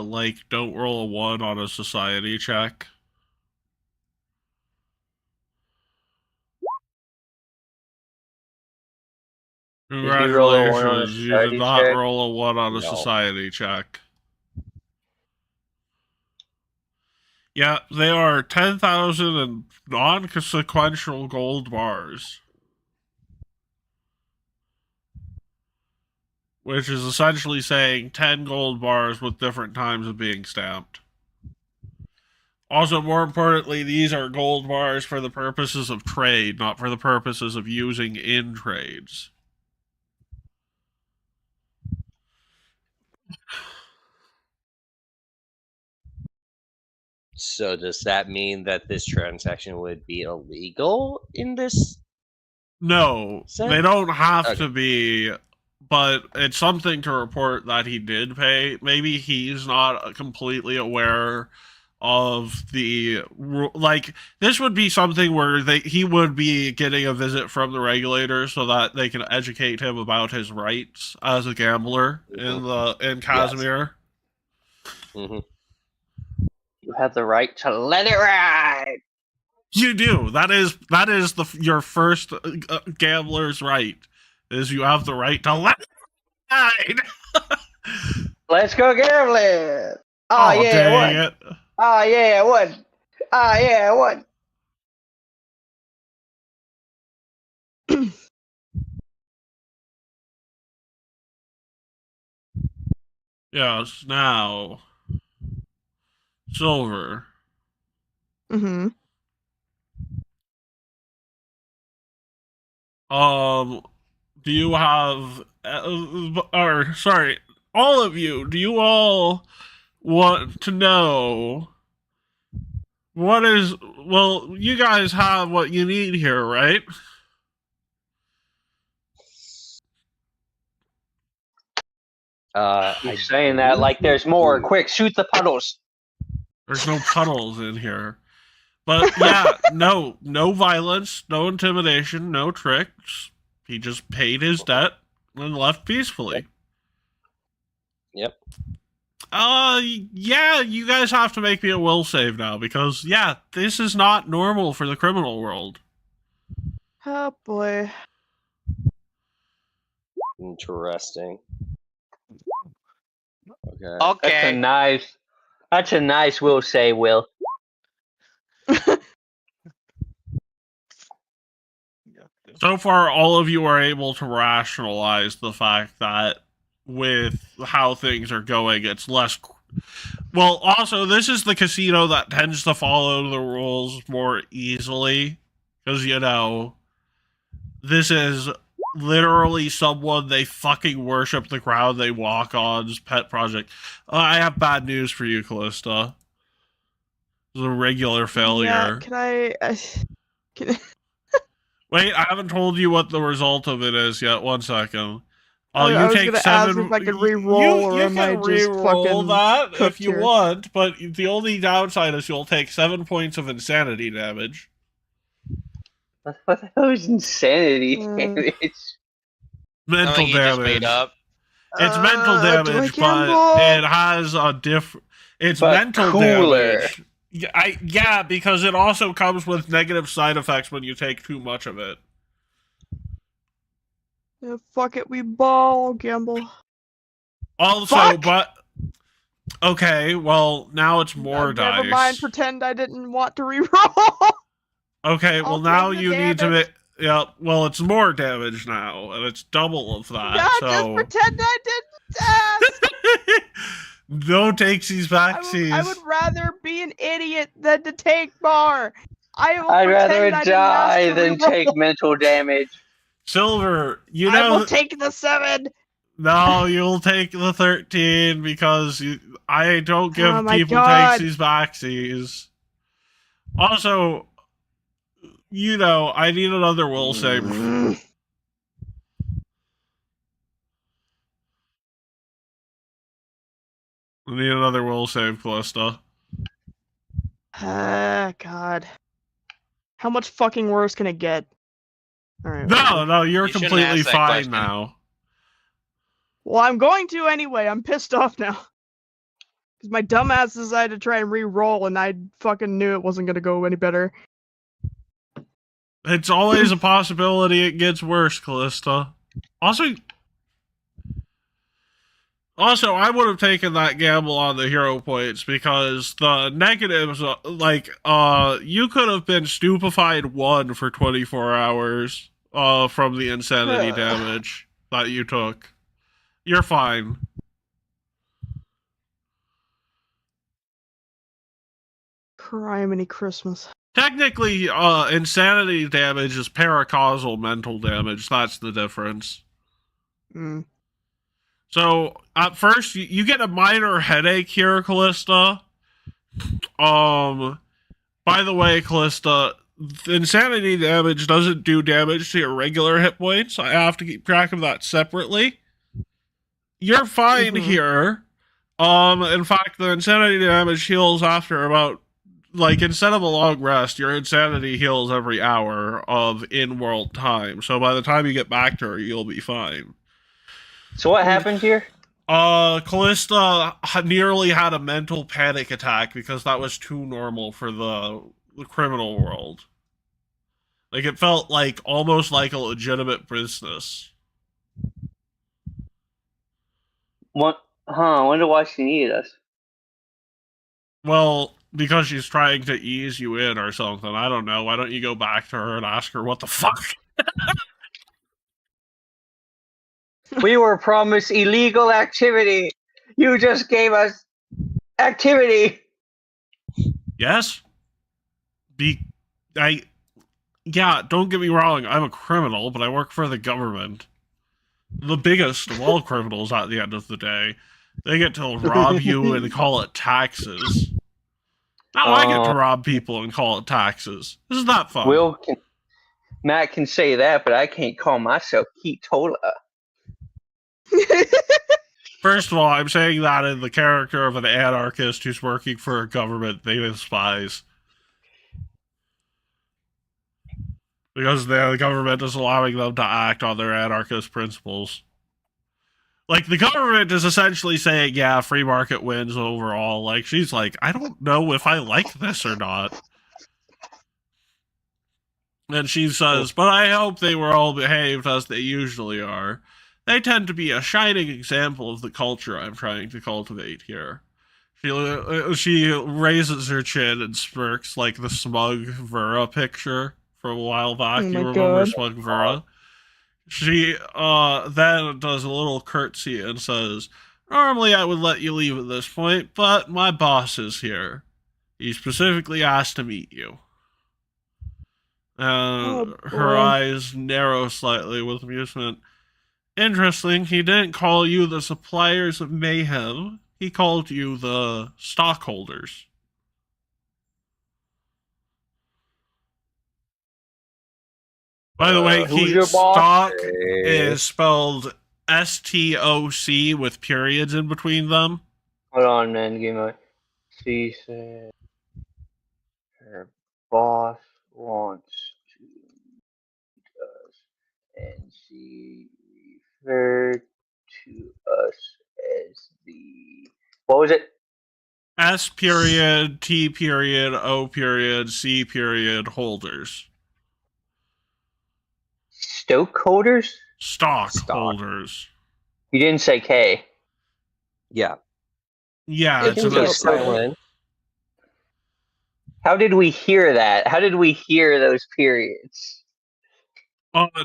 Like, don't roll a 1 on a society check. Congratulations, you did not roll a 1 on a society check. Yeah, they are 10,000 and non-sequential gold bars. which is essentially saying 10 gold bars with different times of being stamped. Also, more importantly, these are gold bars for the purposes of trade, not for the purposes of using in trades. So does that mean that this transaction would be illegal in this? No, Sense? they don't have Okay. to be, but it's something to report that he did pay. Maybe he's not completely aware of the like. This would be something where he would be getting a visit from the regulator so that they can educate him about his rights as a gambler in Cassomir. Mm-hmm. You have the right to let it ride. You do. That is your first gambler's right. Is you have the right to let it ride. Let's go gambling. Oh, Oh, yeah, dang what? it. Oh, yeah, what? Oh, yeah, what? Yes, now. Silver. Mm-hmm. Do you have, or sorry, all of you, do you all want to know what is, well, you guys have what you need here, right? You're saying that like there's more. Quick, shoot the puddles. There's no puddles in here. But yeah, no violence, no intimidation, no tricks. He just paid his debt and left peacefully. Yep. Yeah, you guys have to make me a will save now because, yeah, this is not normal for the criminal world. Oh boy. Interesting. Okay. Okay. That's a nice will save, Will. So far, all of you are able to rationalize the fact that with how things are going, it's less. Well, also, this is the casino that tends to follow the rules more easily. Because, you know, this is literally someone they fucking worship the ground they walk on's pet project. I have bad news for you, Callista. It's a regular failure. Yeah, can I can Wait, I haven't told you what the result of it is yet. 1 second. I You was take gonna 7. ask if I could re-roll, or you am I can just re-roll fucking that if cooked you here? want, but the only downside is you'll take 7 points of insanity damage. What the hell is insanity damage? Mental Something you just damage. made up. It's mental Do I damage, gamble? but it has a different. It's But mental cooler. damage. Yeah, because it also comes with negative side effects when you take too much of it. Yeah, fuck it, we ball gamble. Also, Fuck! but okay, well now it's more dice. Never mind. Pretend I didn't want to re-roll. Okay, well I'll now take the you need to damage. make. Yeah, well it's more damage now, and it's double of that. Yeah, so just pretend I didn't ask. no takesies backsies. I would rather be an idiot than to take bar. I will I'd pretend rather I didn't ask die to than re-roll. take mental damage. Silver, you I know. will take the 7. No, you'll take the 13 because I don't give Oh my people God. takesies backsies. Also, you know, I need another will save. I need another will save, Callista. Ah, God. How much fucking worse can it get? Alright. No, you're You shouldn't completely ask that fine question. now. Well, I'm going to anyway. I'm pissed off now. Because my dumbass decided to try and re-roll, and I fucking knew it wasn't going to go any better. It's always a possibility it gets worse, Callista. Also, I would have taken that gamble on the hero points because the negatives, you could have been stupefied 1 for 24 hours from the insanity damage that you took. You're fine. Criminy Christmas. Technically, insanity damage is paracausal mental damage. That's the difference. Mm. So, at first, you get a minor headache here, Callista. By the way, Callista, insanity damage doesn't do damage to your regular hit points. I have to keep track of that separately. You're fine here. In fact, the insanity damage heals after about, like, instead of a long rest, your insanity heals every hour of in-world time. So by the time you get back to her, you'll be fine. So what happened here? Callista nearly had a mental panic attack because that was too normal for the criminal world. Like, it felt like almost like a legitimate business. What? Huh? I wonder why she needed us. Well, because she's trying to ease you in or something. I don't know. Why don't you go back to her and ask her what the fuck? We were promised illegal activity. You just gave us activity. Yes? Yeah, don't get me wrong, I'm a criminal, but I work for the government. The biggest of all criminals at the end of the day. They get to rob you and call it taxes. Now I get to rob people and call it taxes. Isn't that fun? Matt can say that, but I can't call myself Keetola. First of all, I'm saying that in the character of an anarchist who's working for a government they despise. Because the government is allowing them to act on their anarchist principles. Like, the government is essentially saying, yeah, free market wins overall. Like, she's like, I don't know if I like this or not. And she says, but I hope they were all behaved as they usually are. They tend to be a shining example of the culture I'm trying to cultivate here. She raises her chin and smirks like the smug Vera picture from a while back. Oh You my remember God. smug Vera? She then does a little curtsy and says, normally I would let you leave at this point, but my boss is here. He specifically asked to meet you. Her eyes narrow slightly with amusement. Interesting, he didn't call you the suppliers of mayhem. He called you the stockholders. By the way, Who's your Keith, boss? stock is spelled STOC with periods in between them. Hold on, man. Give me. She said her boss wants to meet us, and she referred to us as the. What was it? S period, T period, O period, C period, holders. Stokeholders? Stockholders. You didn't say K. Yeah. Yeah, It it's seems an like silent. How did we hear that? How did we hear those periods?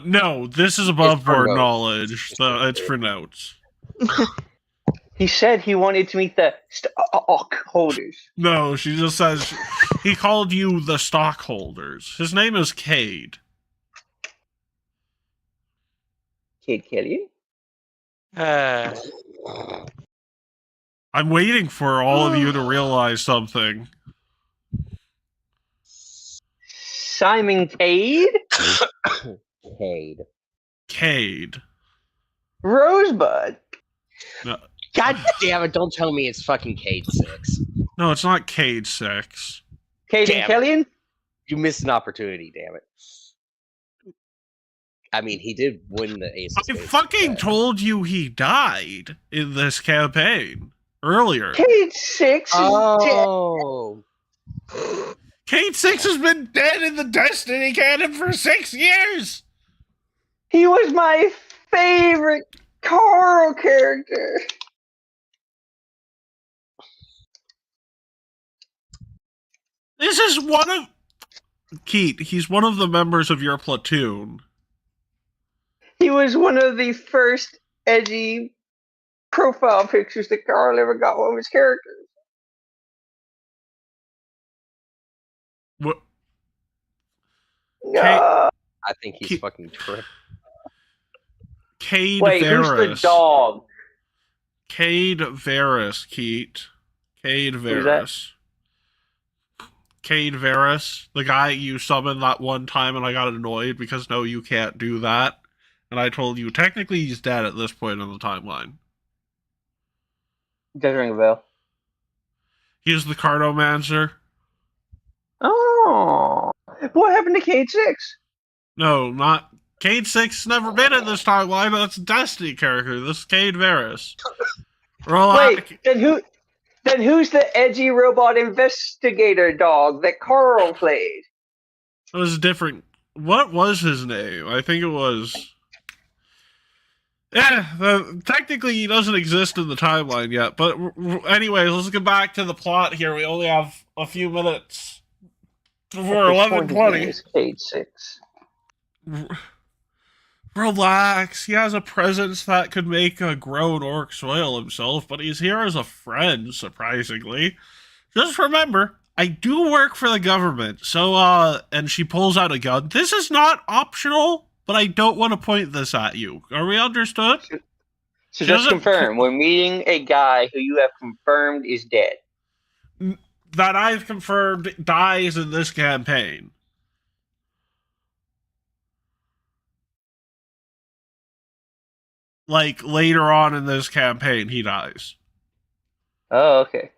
no, this is above It's for board notes. knowledge. It's for notes. He said he wanted to meet the stockholders. No, she just says he called you the stockholders. His name is Cade. Kid Killian? I'm waiting for all of you to realize something. Simon Cade? Cade. Cade. Rosebud? No, God damn it, don't tell me it's fucking Cade 6. no, it's not Cade 6. Cade Damn and it. Killian? You missed an opportunity, damn it. I mean, he did win the Ace of I Spades. fucking told you he died in this campaign earlier. Cade 6 is Oh. Cade 6 has been dead in the Destiny canon for 6 years! dead. He was my favorite Carl character. This is one of... Keith, he's one of the members of your platoon. He was one of the first edgy profile pictures that Carl ever got one of his characters. What? No. I think he's Keep- fucking tripped. Cade Wait, who's the Varys. dog? Cade Varys, Keat. Cade Who's that? Varys. Cade Varys, the guy you summoned that one time and I got annoyed because no, you can't do that. And I told you, technically he's dead at this point in the timeline. Doesn't ring a bell. He's the Cardomancer. Oh. What happened to Cade 6? No, not... Cade 6 never been in this timeline. That's a Destiny character. This is Cade Varys. Wait, then who's the edgy robot investigator dog that Carl played? It was different. What was his name? I think it was... Yeah, technically he doesn't exist in the timeline yet. But anyways, let's get back to the plot here. We only have a few minutes before 11:20. Cade 6. Relax. He has a presence that could make a grown orc soil himself, but he's here as a friend, surprisingly. Just remember, I do work for the government, so, and she pulls out a gun. This is not optional, but I don't want to point this at you. Are we understood? So just confirm, we're meeting a guy who you have confirmed is dead. That I've confirmed dies in this campaign. Like, later on in this campaign, he dies. Oh, okay.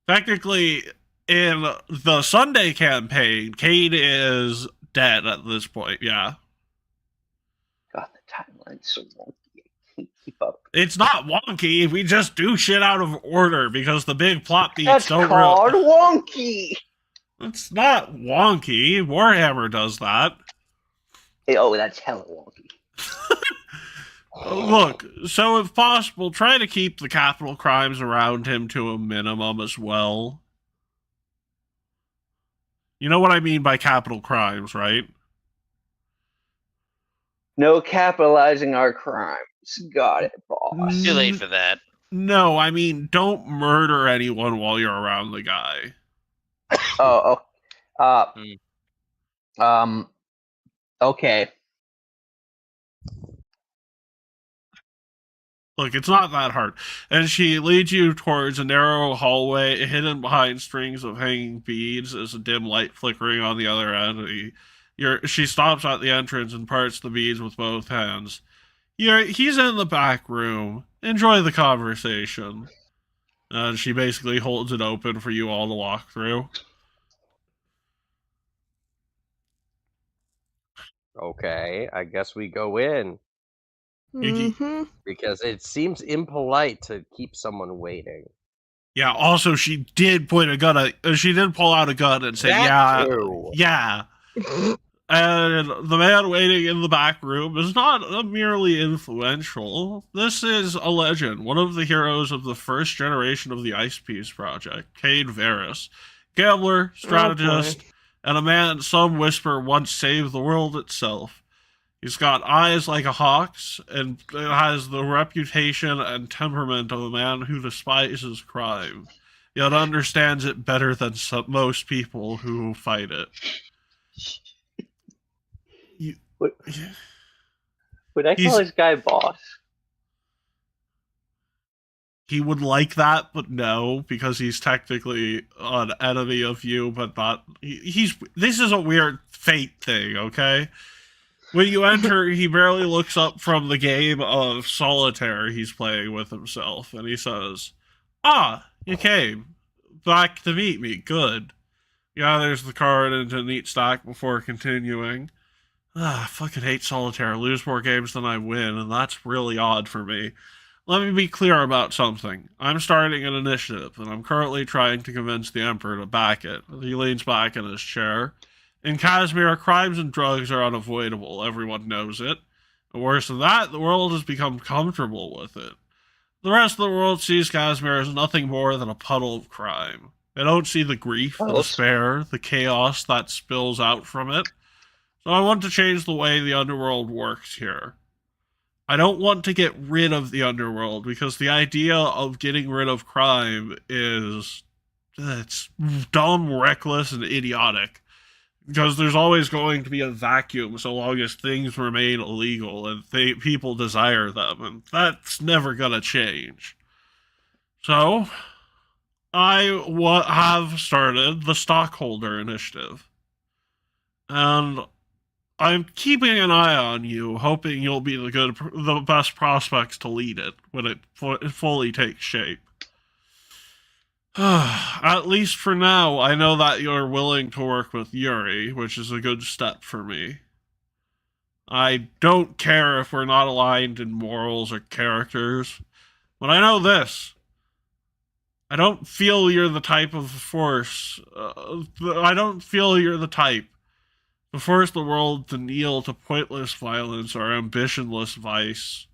Technically, in the Sunday campaign, Cade is dead at this point, yeah. God, the timeline's so wonky. I can't keep up. It's not wonky, we just do shit out of order because the big plot beats That's don't called wonky! It's not wonky. Warhammer does that. Oh, that's hella wonky. Look, so if possible, try to keep the capital crimes around him to a minimum as well. You know what I mean by capital crimes, right? No capitalizing our crimes. Got it, boss. Too late for that. No, I mean, don't murder anyone while you're around the guy. Okay. Look, it's not that hard. And she leads you towards a narrow hallway hidden behind strings of hanging beads as a dim light flickering on the other end. She stops at the entrance and parts the beads with both hands. He's in the back room. Enjoy the conversation. And she basically holds it open for you all to walk through. Okay, I guess we go in. Mm-hmm. Because it seems impolite to keep someone waiting. Yeah, also she did point a gun at, she did pull out a gun and say, That too. yeah. And the man waiting in the back room is not merely influential. This is a legend, one of the heroes of the first generation of the Ice Peace Project, Cade Varys. Gambler, strategist, and a man some whisper once saved the world itself. He's got eyes like a hawk's, and has the reputation and temperament of a man who despises crime, yet understands it better than most people who fight it. Would I call this guy boss? He would like that, but no, because he's technically an enemy of you, but not... This is a weird fate thing, okay? When you enter, he barely looks up from the game of solitaire he's playing with himself, and he says, "Ah, you came. Back to meet me. Good." Gathers the card into a neat stack before continuing. I fucking hate solitaire. I lose more games than I win, and that's really odd for me. Let me be clear about something. I'm starting an initiative, and I'm currently trying to convince the Emperor to back it. He leans back in his chair. In Cassomir, crimes and drugs are unavoidable. Everyone knows it. And worse than that, the world has become comfortable with it. The rest of the world sees Cassomir as nothing more than a puddle of crime. They don't see the grief, the despair, the chaos that spills out from it. So I want to change the way the underworld works here. I don't want to get rid of the underworld because the idea of getting rid of crime is it's dumb, reckless, and idiotic. Because there's always going to be a vacuum so long as things remain illegal and people desire them, and that's never gonna change. So, I have started the Stockholder Initiative. And I'm keeping an eye on you, hoping you'll be the best prospects to lead it when it fully takes shape. At least for now, I know that you're willing to work with Yuri, which is a good step for me. I don't care if we're not aligned in morals or characters, but I know this. I don't feel you're the type of force. I don't feel you're the type to force the world to kneel to pointless violence or ambitionless vice.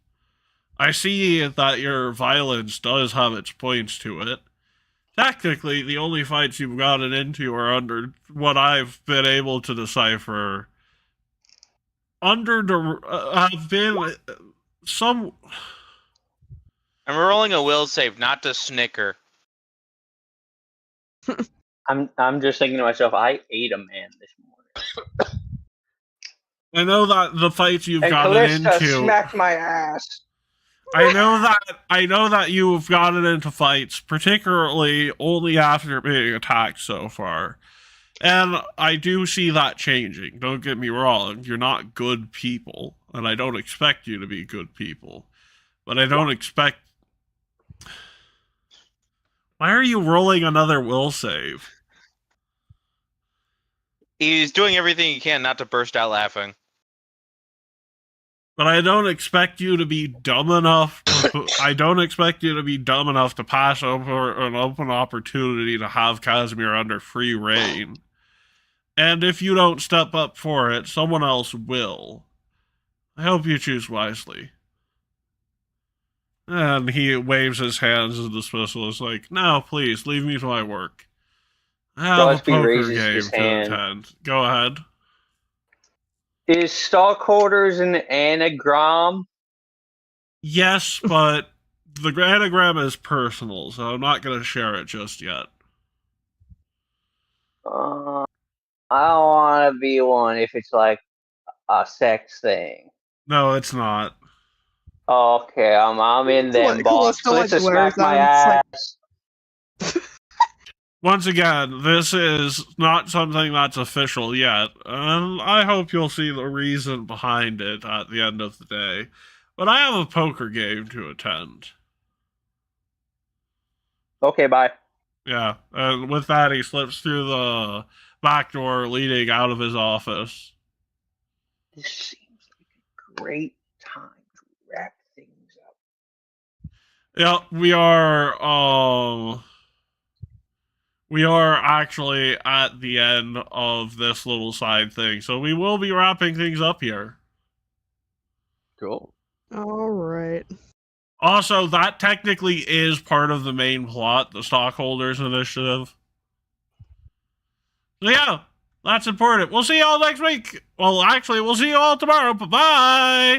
I see that your violence does have its points to it. Technically, the only fights you've gotten into are under what I've been able to decipher. Have been some. I'm rolling a will save, not to snicker. I'm just thinking to myself, I ate a man this morning. I know that the fights you've And gotten Callista into. smacked my ass. I know that you've gotten into fights, particularly only after being attacked so far. And I do see that changing. Don't get me wrong. You're not good people, and I don't expect you to be good people. But I don't expect. Why are you rolling another will save? He's doing everything he can not to burst out laughing. But I don't expect you to be dumb enough. I don't expect you to be dumb enough to pass over an open opportunity to have Cassomir under free reign. And if you don't step up for it, someone else will. I hope you choose wisely. And he waves his hands in dismissal. It's like, no, please, leave me to my work. I have a Gillespie poker raises game his to hand. attend. Go ahead. Is stockholders an anagram? Yes, but the anagram is personal, so I'm not going to share it just yet. I don't want to be one if it's like a sex thing. No, it's not. Okay, I'm in them, boss. Callista, like, Callista glares smacked my at him, ass. Once again, this is not something that's official yet, and I hope you'll see the reason behind it at the end of the day. But I have a poker game to attend. Okay, bye. Yeah, and with that, he slips through the back door leading out of his office. This seems like a great time to wrap things up. Yeah, we are actually at the end of this little side thing, so we will be wrapping things up here. Cool. All right. Also, that technically is part of the main plot, the Stockholders Initiative. So yeah, that's important. We'll see y'all next week. Well, actually, we'll see you all tomorrow. Bye-bye!